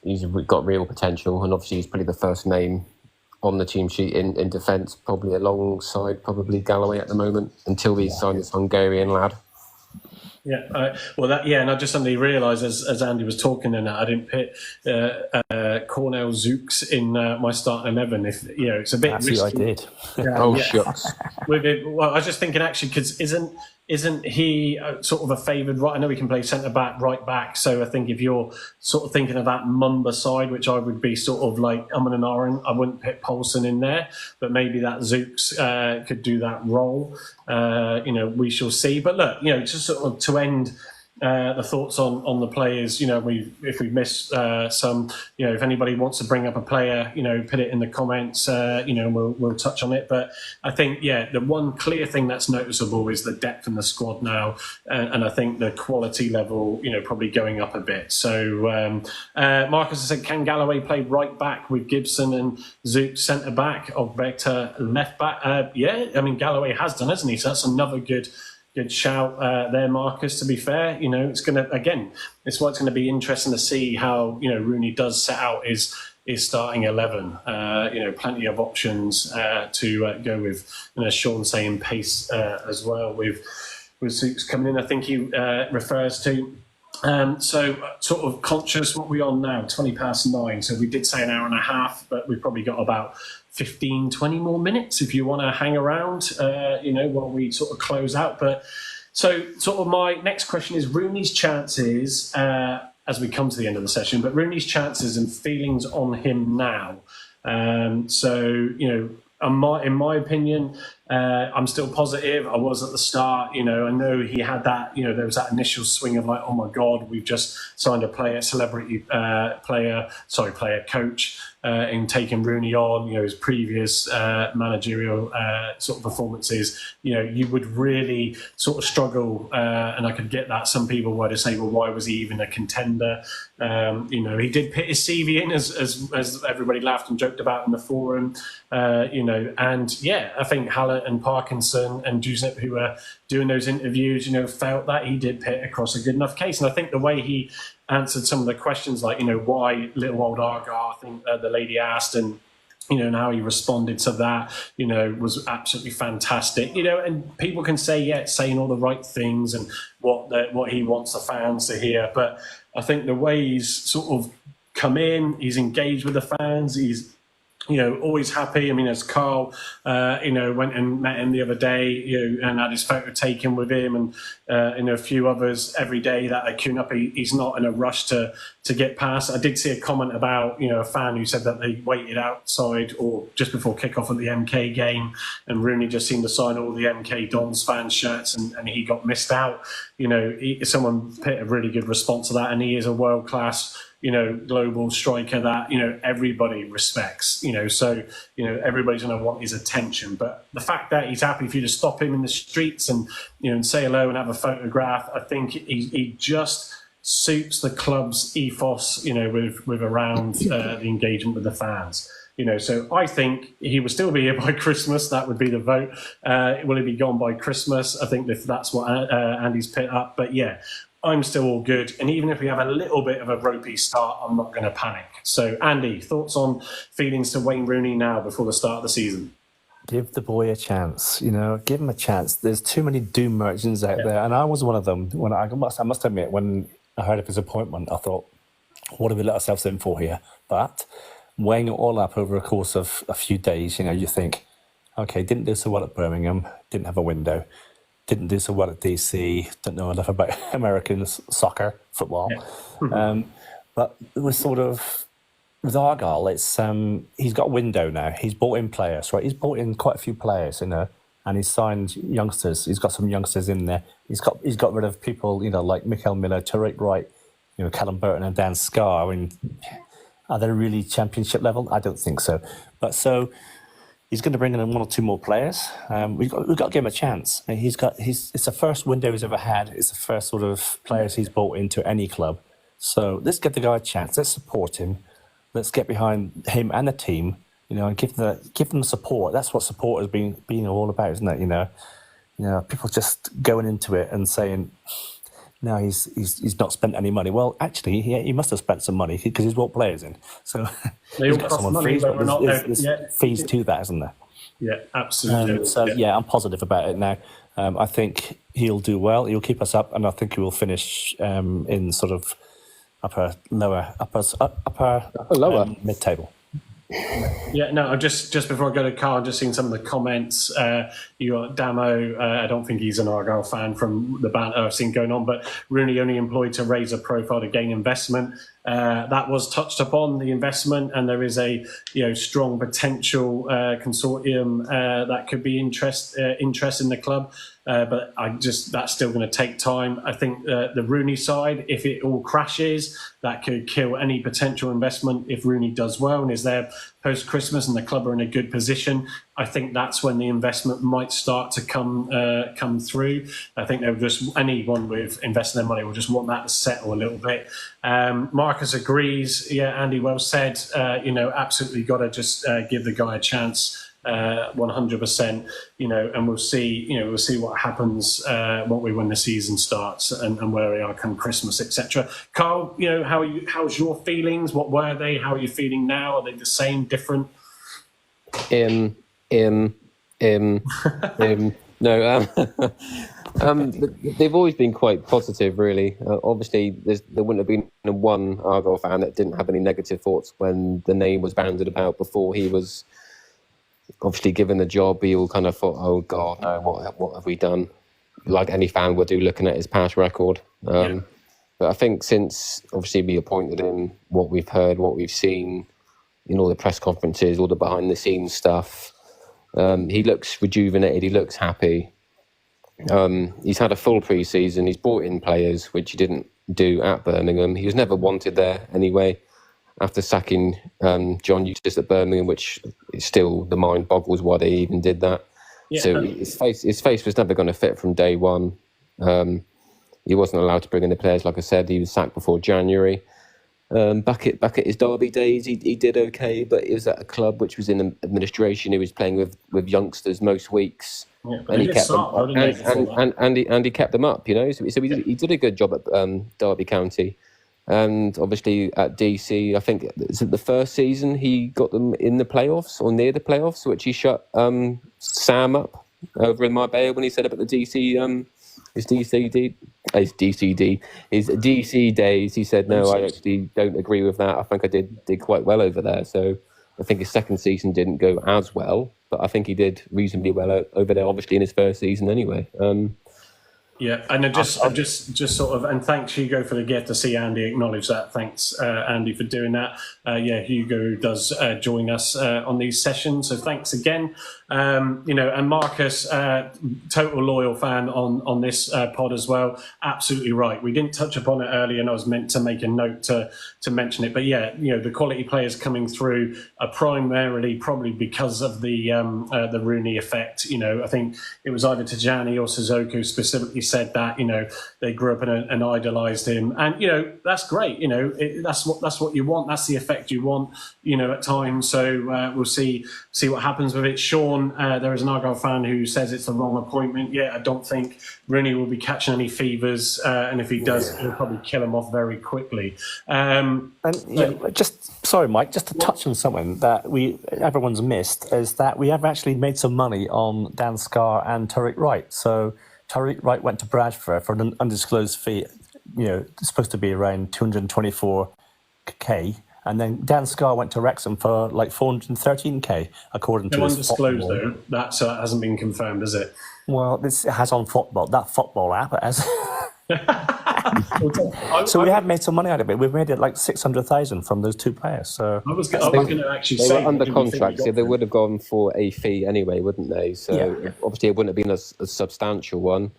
got real potential. And obviously, he's probably the first name on the team sheet in defence, probably alongside Galloway at the moment, until we sign this Hungarian lad. Yeah, and I just suddenly realised as Andy was talking, and I didn't put Cornell Zooks in my starting 11. If it's a bit Actually, risky. I did. Shucks. With it, well, I was just thinking actually, because isn't he sort of a favoured right? I know he can play centre back, right back. So I think if you're sort of thinking of that Mumba side, which I would be sort of like and Aaron, I wouldn't put Poulsen in there, but maybe that Zooks could do that role. We shall see. But look, just sort of to end the thoughts on the players. If we miss some, if anybody wants to bring up a player, put it in the comments. We'll touch on it. But I think, the one clear thing that's noticeable is the depth in the squad now, and I think the quality level, probably going up a bit. So Marcus has said, can Galloway play right back with Gibson and Zook centre back, or Whittaker left back? Galloway has done, hasn't he? So that's another good shout there, Marcus. To be fair, it's going to, again, it's what's going to be interesting to see how Rooney does set out his starting 11. Plenty of options to go with. As Sean saying, pace as well with Soups coming in. I think he refers to. So sort of conscious, what we're on now, 9:20. So we did say an hour and a half, but we've probably got about 15, 20 more minutes if you want to hang around, while we sort of close out. But so sort of my next question is Rooney's chances as we come to the end of the session, but Rooney's chances and feelings on him now. In my opinion, I'm still positive. I was at the start. I know he had that. There was that initial swing of like, oh my God, we've just signed a player coach in taking Rooney on. His previous managerial sort of performances. You would really sort of struggle, and I could get that. Some people were to say, well, why was he even a contender? He did put his CV in as everybody laughed and joked about in the forum. I think Hallett and Parkinson and Giuseppe, who were doing those interviews, felt that he did put across a good enough case. And I think the way he answered some of the questions, like, why little old Argyle, I think the lady asked, and and how he responded to that, was absolutely fantastic. And people can say, saying all the right things and what he wants the fans to hear. But I think the way he's sort of come in, he's engaged with the fans, he's always happy. As Carl, went and met him the other day, and had his photo taken with him, and a few others every day that they tune up. He's not in a rush to get past. I did see a comment about, a fan who said that they waited outside or just before kickoff at the MK game, and Rooney just seemed to sign all the MK Dons fan shirts, and he got missed out. Someone put a really good response to that, and he is a world-class global striker that, everybody respects, so, everybody's going to want his attention. But the fact that he's happy for you to stop him in the streets and, and say hello and have a photograph, I think he just suits the club's ethos, with around the engagement with the fans. So I think he will still be here by Christmas. That would be the vote. Will he be gone by Christmas? I think that's what Andy's put up. But I'm still all good. And even if we have a little bit of a ropey start, I'm not going to panic. So, Andy, thoughts on feelings to Wayne Rooney now before the start of the season? Give the boy a chance, give him a chance. There's too many doom merchants out there, and I was one of them. When I must admit, when I heard of his appointment, I thought, what have we let ourselves in for here? But weighing it all up over a course of a few days, you think, okay, didn't do so well at Birmingham, didn't have a window, didn't do so well at DC, don't know enough about American soccer, football. But it was sort of, with Argyle, it's he's got a window now. He's brought in players, right? He's brought in quite a few players, and he's signed youngsters. He's got some youngsters in there. He's got rid of people, like Mikel Miller, Tariq Wright, Callum Burton and Dan Scarr. I mean, are they really championship level? I don't think so. But so he's going to bring in one or two more players. We've got to give him a chance. And it's the first window he's ever had. It's the first sort of players he's brought into any club. So let's give the guy a chance. Let's support him. Let's get behind him and the team, and give them support. That's what support has been all about, isn't it? People just going into it and saying, no, he's not spent any money. Well, actually, he must have spent some money because he's brought players in. So they all cost money, but we're not there's fees to that, isn't there? Yeah, absolutely. I'm positive about it now. I think he'll do well. He'll keep us up, and I think he will finish in sort of upper mid-table. Yeah, no, just before I go to Carl, I've just seen some of the comments. You got Damo, I don't think he's an Argyle fan from the banter I've seen going on, but Rooney only employed to raise a profile to gain investment. That was touched upon, the investment, and there is a strong potential consortium that could be interest in the club. But that's still going to take time. I think the Rooney side, if it all crashes, that could kill any potential investment if Rooney does well and is there post-Christmas and the club are in a good position. I think that's when the investment might start to come through. I think anyone with investing their money will just want that to settle a little bit. Marcus agrees. Yeah, Andy, well said. Absolutely got to just give the guy a chance. 100%, and we'll see what happens when the season starts and where we are come Christmas, etc. Carl, how's your feelings? What were they? How are you feeling now? Are they the same, different? No, they've always been quite positive, really. Obviously, there wouldn't have been one Argyle fan that didn't have any negative thoughts when the name was bandied about before he was obviously given the job. We all kind of thought, oh God, no, what have we done? Like any fan would do, looking at his past record. But I think since obviously we appointed him, what we've heard, what we've seen in all the press conferences, all the behind the scenes stuff, he looks rejuvenated. He looks happy. He's had a full pre-season. He's brought in players, which he didn't do at Birmingham. He was never wanted there anyway. After sacking John Eustace at Birmingham, which is still, the mind boggles why they even did that. Yeah. So his face was never going to fit from day one. He wasn't allowed to bring in the players. Like I said, he was sacked before January. Back at his Derby days, he did okay, but he was at a club which was in administration. He was playing with youngsters most weeks. Yeah, and he kept them, and he kept them up, So he did a good job at Derby County. And obviously at DC, I think the first season he got them in the playoffs or near the playoffs, which he shut Sam up over in Marbella when he set up at the DC his DC days. He said, no, I actually don't agree with that. I think I did quite well over there. So I think his second season didn't go as well, but I think he did reasonably well over there, obviously in his first season anyway. Yeah, and I just sort of, and thanks Hugo for the gift. To see Andy acknowledge that. Thanks, Andy, for doing that. Hugo does join us on these sessions, so thanks again. And Marcus, total loyal fan on this pod as well. Absolutely right. We didn't touch upon it earlier, and I was meant to make a note to mention it. But the quality players coming through are primarily probably because of the Rooney effect. I think it was either Tajani or Sissoko specifically said that, they grew up and idolised him. And, that's great. That's what you want. That's the effect you want, at times. So we'll see what happens with it. Sean, there is an Argyle fan who says it's the wrong appointment. Yeah, I don't think Rooney will be catching any fevers. And if he does, he'll probably kill him off very quickly. Sorry, Mike, just to touch on something that everyone's missed is that we have actually made some money on Dan Scarr and Tariq Wright. So Tariq Wright went to Bradford for an undisclosed fee. It's supposed to be around 224k, and then Dan Scarr went to Wrexham for like 413k, according to his undisclosed though. That hasn't been confirmed, has it? Well, this has on that football app. It has. So we have made some money out of it. We've made it like 600,000 from those two players. So I was going to actually say they were under contract, so they would have gone for a fee anyway, wouldn't they? So obviously it wouldn't have been a substantial one.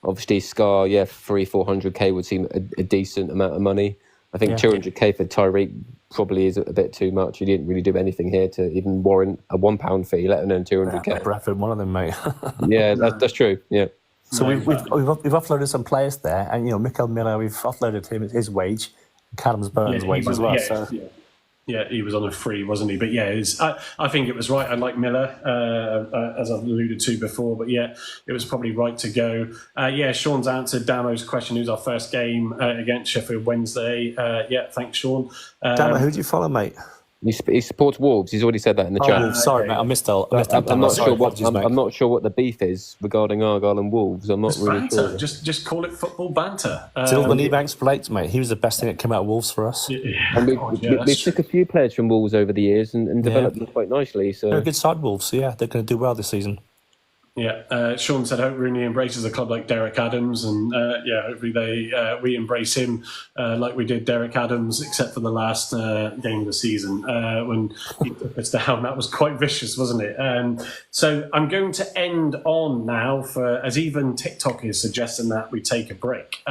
Obviously Scarr, 400k would seem a decent amount of money. I think 200k for Tyreek probably is a bit too much. He didn't really do anything here to even warrant a £1 fee, let alone 200k. Bradford, one of them, mate. Yeah, that's true. Yeah. So we've offloaded some players there, and Mikel Miller, we've offloaded him his wage, Callum Burton's wage as well. Yeah, he was on a free, wasn't he? But I think it was right. I like Miller, as I've alluded to before. But it was probably right to go. Sean's answered Damo's question. Who's our first game against Sheffield Wednesday? Thanks, Sean. Damo, who do you follow, mate? He supports Wolves. He's already said that in the chat. Sorry, mate, I missed that. I'm not sure what the beef is regarding Argyle and Wolves. I'm not really sure. Just call it football banter. Sylvan Ebanks Blake, mate. He was the best thing that came out of Wolves for us. And we took a few players from Wolves over the years and developed them quite nicely. So they're a good side, Wolves. So they're going to do well this season. Sean said, hope Rooney embraces a club like Derek Adams, and hopefully we embrace him like we did Derek Adams, except for the last game of the season when he took us down. That was quite vicious, wasn't it? So I'm going to end on now, as even TikTok is suggesting that we take a break.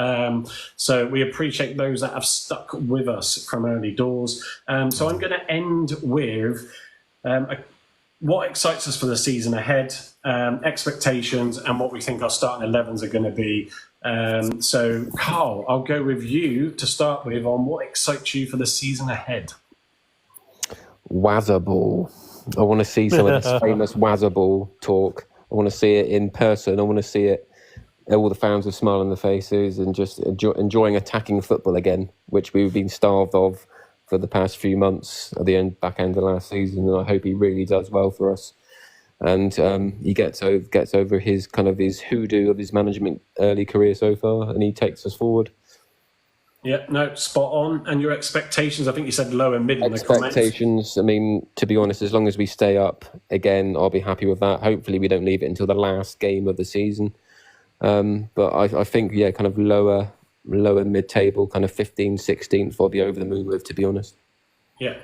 So we appreciate those that have stuck with us from early doors. So I'm going to end with what excites us for the season ahead, expectations, and what we think our starting 11s are going to be. So, Carl, I'll go with you to start with on what excites you for the season ahead. Wazzerball. I want to see some of this famous Wazzerball talk. I want to see it in person. I want to see it, all the fans with smile on their faces and just enjoying attacking football again, which we've been starved of for the past few months at the back end of last season, and I hope he really does well for us. And he gets over his hoodoo of his management early career so far, and he takes us forward. Yeah, no, spot on. And your expectations? I think you said low and mid in the comments. Expectations. I mean, to be honest, as long as we stay up again, I'll be happy with that. Hopefully, we don't leave it until the last game of the season. But I think kind of lower mid-table, kind of 15th, 16th, I'll be over the moon with, to be honest. Yeah,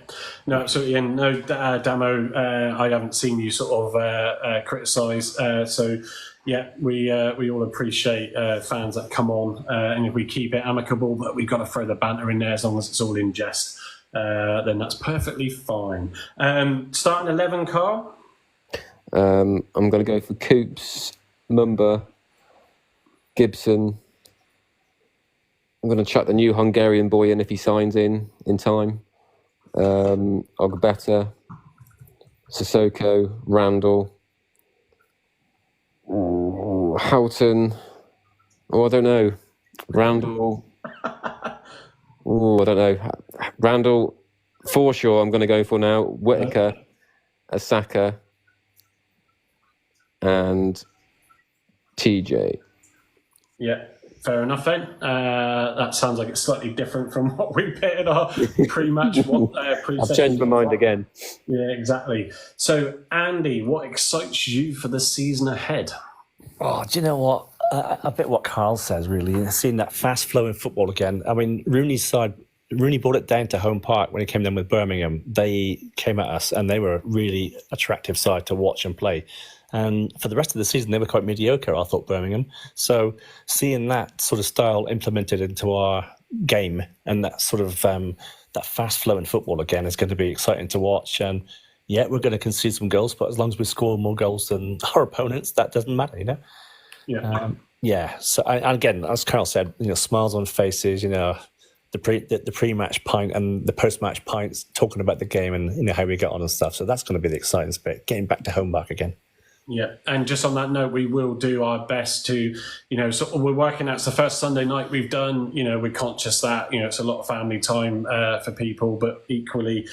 no, absolutely. And no, Damo, I haven't seen you sort of criticise. So, we all appreciate fans that come on. And if we keep it amicable, but we've got to throw the banter in there as long as it's all in jest, then that's perfectly fine. Starting 11, Carl? I'm going to go for Coops, Mumba, Gibson. I'm going to chuck the new Hungarian boy in if he signs in time. Ogbeta, Sissoko, Randall, Houghton. I don't know. Randall. I don't know. Randall, for sure, I'm going to go for now. Whittaker, Asaka, and TJ. Yeah. Fair enough then. That sounds like it's slightly different from what we put in our pre-match. I've changed my mind again. Yeah, exactly. So, Andy, what excites you for the season ahead? Oh, do you know what? A bit what Carl says, really. Seeing that fast-flowing football again. I mean, Rooney brought it down to home park when he came down with Birmingham. They came at us and they were a really attractive side to watch and play. And for the rest of the season, they were quite mediocre, I thought, Birmingham. So seeing that sort of style implemented into our game and that sort of that fast-flowing football again is going to be exciting to watch. And we're going to concede some goals, but as long as we score more goals than our opponents, that doesn't matter, Yeah. Yeah. So and again, as Carl said, smiles on faces. The pre-match pint and the post-match pints, talking about the game and how we get on and stuff. So that's going to be the exciting bit, getting back to home back again. Yeah, and just on that note, we will do our best to, we're working out. It's the first Sunday night we've done. We're conscious that it's a lot of family time for people, but equally,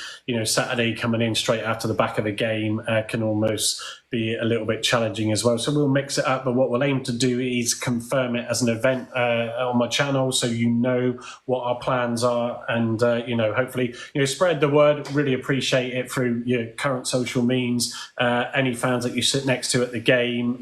Saturday coming in straight after the back of the game can almost be a little bit challenging as well. So we'll mix it up, but what we'll aim to do is confirm it as an event on my channel, so what our plans are, and hopefully spread the word. Really appreciate it through your current social means. Any fans that you sit next to at the game,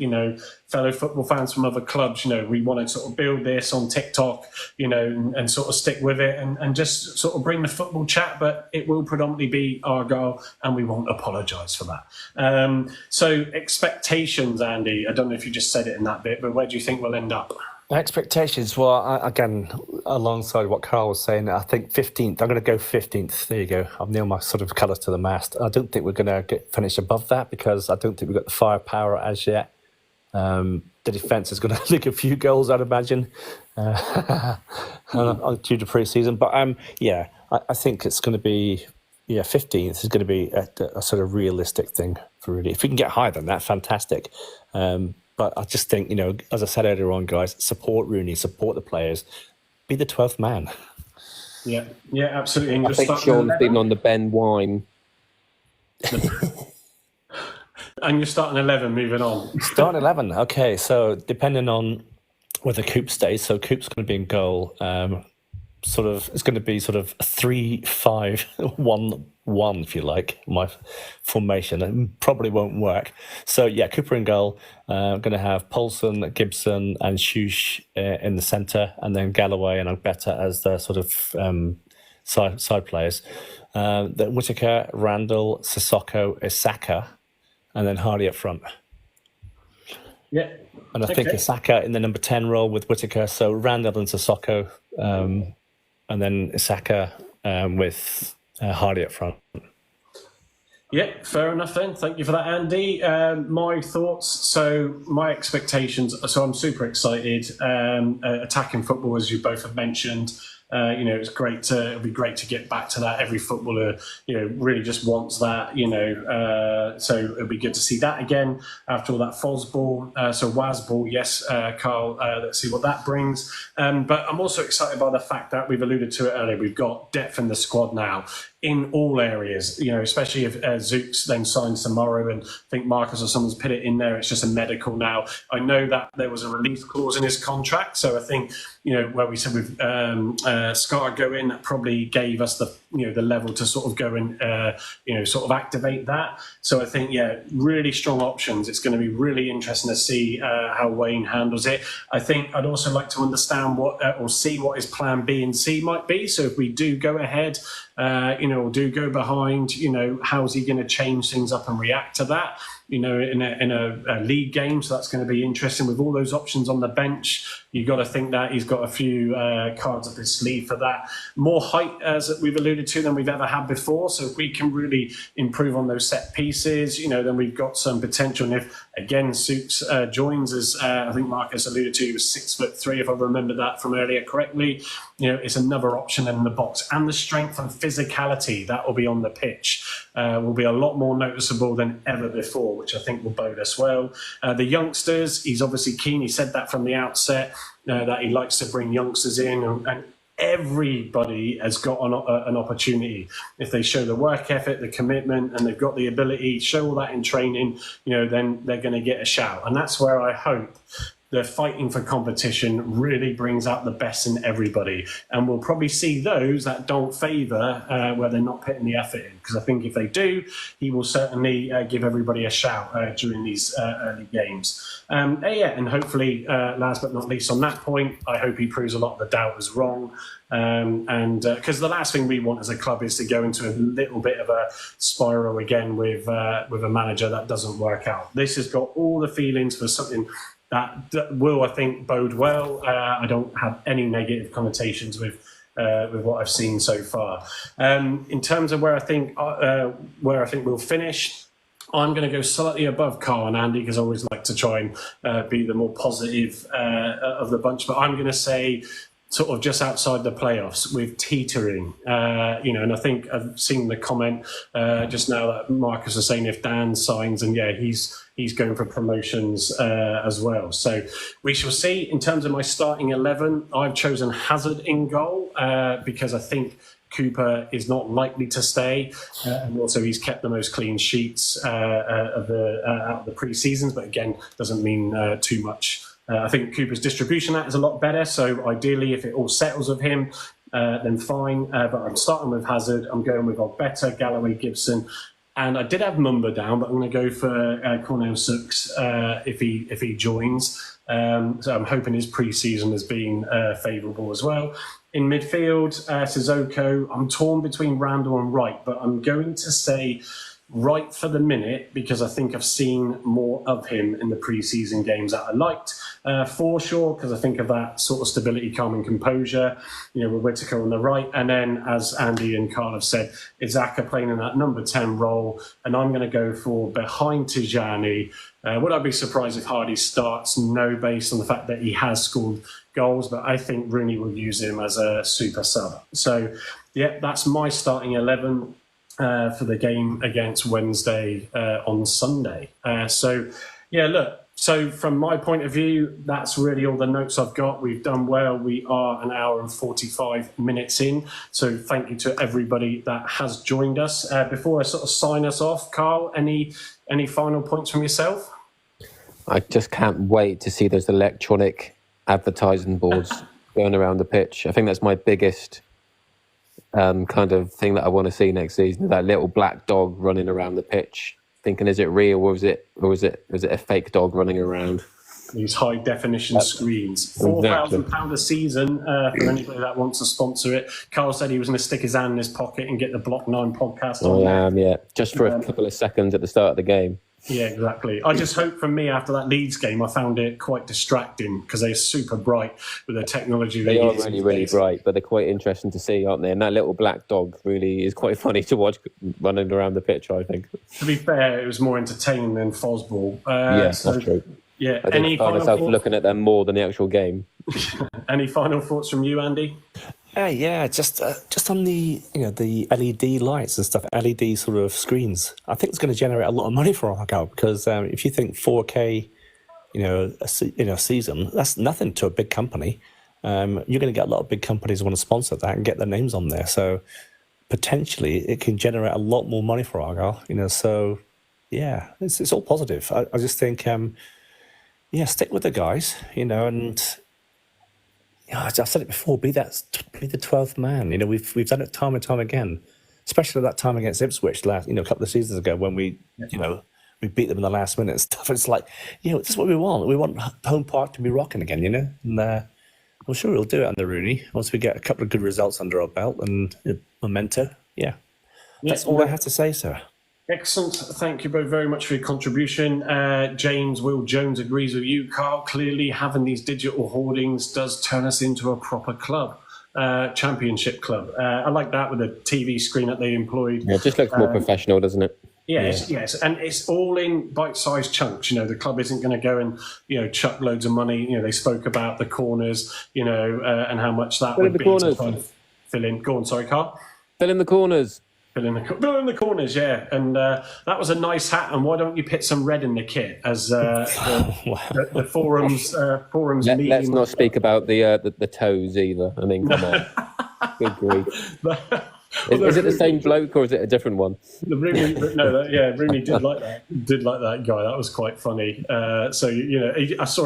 fellow football fans from other clubs, we want to sort of build this on TikTok, and sort of stick with it and just sort of bring the football chat, but it will predominantly be Argyle, and we won't apologise for that. So expectations, Andy, I don't know if you just said it in that bit, but where do you think we'll end up? Expectations, well, again, alongside what Carl was saying, I think 15th. I'm going to go 15th. There you go. I've nailed my sort of colours to the mast. I don't think we're going to finish above that because I don't think we've got the firepower as yet. The defence is going to leak a few goals, I'd imagine, due to pre-season. But I think it's going to be 15th is going to be a sort of realistic thing for really. If we can get higher than that, fantastic. But I just think, as I said earlier on, guys, support Rooney, support the players, be the 12th man. Yeah, absolutely. And I think Sean's been on the Ben Wine. And you're starting 11, moving on. Starting 11, okay. So depending on whether Coop stays, so Coop's going to be in goal. It's going to be sort of 3-5-1-1, if you like, my formation. It probably won't work. So yeah, Cooper in goal. I'm going to have Paulson, Gibson, and Shush in the centre, and then Galloway and Agbeta as the sort of side players. Then Whittaker, Randall, Sissoko, Isaka, and then Hardy up front. Yeah. And I think Isaka in the number 10 role with Whittaker. So Randall and Sissoko. And then Isaka with Hardy up front. Yeah, fair enough then. Thank you for that, Andy. My thoughts, so my expectations, so I'm super excited. Attacking football, as you both have mentioned, it'll be great to get back to that. Every footballer, really just wants that, so it'll be good to see that again after all that Fosball. So Wasball, yes, Carl, let's see what that brings. But I'm also excited by the fact that we've alluded to it earlier. We've got depth in the squad now in all areas, especially if Zooks then signs tomorrow, and I think Marcus or someone's put it in there, it's just a medical now. I know that there was a release clause in his contract, so I think, where we said with Scarr go in, that probably gave us the level to sort of go and, sort of activate that. So I think, really strong options. It's going to be really interesting to see how Wayne handles it. I think I'd also like to understand or see what his plan B and C might be. So if we do go ahead, or do go behind, how's he going to change things up and react to that? In a league game, so that's going to be interesting with all those options on the bench. You've got to think that he's got a few cards up his sleeve for that. More height, as we've alluded to, than we've ever had before. So if we can really improve on those set pieces, then we've got some potential. And if, again, Soups joins, as I think Marcus alluded to, he was 6'3", if I remember that from earlier correctly, it's another option in the box. And the strength and physicality that will be on the pitch will be a lot more noticeable than ever before, which I think will bode us well. The youngsters, he's obviously keen. He said that from the outset, that he likes to bring youngsters in, and everybody has got an opportunity. If they show the work ethic, the commitment, and they've got the ability, show all that in training, then they're going to get a shout. And that's where I hope the fighting for competition really brings out the best in everybody. And we'll probably see those that don't favour where they're not putting the effort in. Because I think if they do, he will certainly give everybody a shout during these early games. And hopefully, last but not least on that point, I hope he proves a lot of the doubters wrong. Because the last thing we want as a club is to go into a little bit of a spiral again with a manager that doesn't work out. This has got all the feelings for something that will, I think, bode well. I don't have any negative connotations with what I've seen so far. In terms of where I think we'll finish, I'm going to go slightly above Carl and Andy because I always like to try and be the more positive of the bunch. But I'm going to say sort of just outside the playoffs with teetering, and I think I've seen the comment just now that Marcus was saying if Dan signs, and he's going for promotions as well. So we shall see. In terms of my starting 11, I've chosen Hazard in goal because I think Cooper is not likely to stay, and also he's kept the most clean sheets out of the pre-seasons, but again, doesn't mean too much. I think Cooper's distribution is a lot better, so ideally, if it all settles with him, then fine. But I'm starting with Hazard. I'm going with Ogbeta, Galloway, Gibson, and I did have Mumba down, but I'm going to go for Cornell Sooks if he joins. So I'm hoping his pre-season has been favourable as well. In midfield, Sissoko, I'm torn between Randall and Wright, but I'm going to say Wright for the minute because I think I've seen more of him in the pre-season games that I liked. Forshaw, because I think of that sort of stability, calm and composure, with Whittaker on the right. And then, as Andy and Carl have said, Izaka playing in that number 10 role. And I'm going to go for behind Tijani. Would I be surprised if Hardy starts? No, based on the fact that he has scored goals, but I think Rooney will use him as a super sub. So, that's my starting 11 for the game against Wednesday on Sunday. So from my point of view, that's really all the notes I've got. We've done well. We are an hour and 45 minutes in. So thank you to everybody that has joined us. Before I sort of sign us off, Carl, any final points from yourself? I just can't wait to see those electronic advertising boards going around the pitch. I think that's my biggest kind of thing that I want to see next season. That little black dog running around the pitch, thinking, is it real or is it a fake dog running around? These high definition screens, £4,000 a season for anybody that wants to sponsor it. Carl said he was going to stick his hand in his pocket and get the Block 9 podcast on. Just for a couple of seconds at the start of the game. Yeah, exactly. I just hope, for me, after that Leeds game, I found it quite distracting because they're super bright with the technology they are really, really bright, but they're quite interesting to see, aren't they? And that little black dog really is quite funny to watch running around the pitch, I think. To be fair, it was more entertaining than Fosball. That's true. Yeah. I find myself looking at them more than the actual game. Any final thoughts from you, Andy? Just on the the LED lights and stuff, LED sort of screens. I think it's going to generate a lot of money for Argyle because if you think 4K, a season, that's nothing to a big company. You're going to get a lot of big companies who want to sponsor that and get their names on there. So potentially it can generate a lot more money for Argyle. So it's all positive. I just think stick with the guys, and. I've said it before. Be the 12th man. We've done it time and time again, especially that time against Ipswich a couple of seasons ago when we beat them in the last minute and stuff. It's like, this is what we want. We want home park to be rocking again, And I'm sure we'll do it under Rooney once we get a couple of good results under our belt and memento. That's all I have to say, sir. Excellent. Thank you both very much for your contribution. James Will Jones agrees with you, Carl. Clearly, having these digital hoardings does turn us into a proper club, championship club. I like that with the TV screen that they employed. Yeah, it just looks more professional, doesn't it? Yes, and it's all in bite-sized chunks. The club isn't going to go and chuck loads of money. They spoke about the corners, and how much that would be to kind of fill in. Go on, sorry, Carl. Fill in the corners. Fill in the corners, yeah. And that was a nice hat. And why don't you put some red in the kit as the forums meeting? Let's not speak about the toes either. I mean, come on. Good grief. Is it the same bloke or is it a different one? Rooney did like that. Did like that guy. That was quite funny. I saw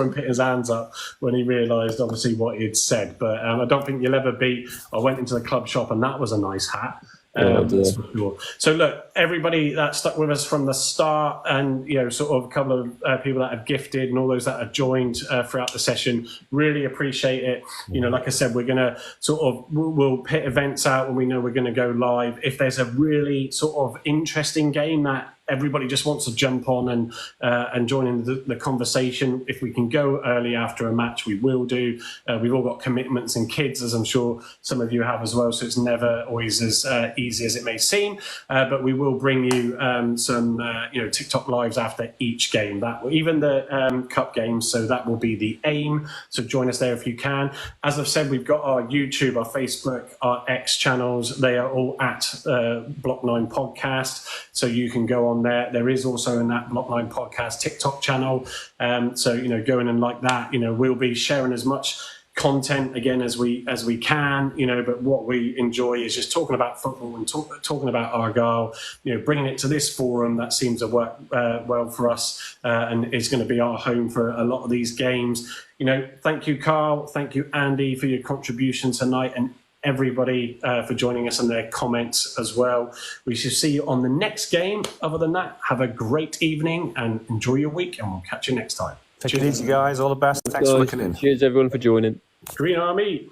him put his hands up when he realised, obviously, what he'd said. But I don't think you'll ever beat. I went into the club shop and that was a nice hat. So look, everybody that stuck with us from the start, and sort of a couple of people that have gifted and all those that have joined throughout the session, really appreciate it. Like I said, we're gonna we'll pit events out when we know we're going to go live. If there's a really sort of interesting game that everybody just wants to jump on and join in the conversation. If we can go early after a match, we will do. We've all got commitments and kids, as I'm sure some of you have as well, so it's never always as easy as it may seem. But we will bring you some TikTok lives after each game. Even the cup games, so that will be the aim. So join us there if you can. As I've said, we've got our YouTube, our Facebook, our X channels. They are all at Block 9 Podcast, so you can go on there. There is also in that Block 9 Podcast TikTok channel, so go in and like that. We'll be sharing as much content again as we can, but what we enjoy is just talking about football and talking about Argyle, bringing it to this forum that seems to work well for us, and is going to be our home for a lot of these games. Thank you, Carl, thank you, Andy, for your contribution tonight, and everybody for joining us and their comments as well. We shall see you on the next game. Other than that, have a great evening and enjoy your week, and we'll catch you next time. Take it easy, guys. All the best. Thanks for looking in. Cheers, everyone, for joining. Green Army.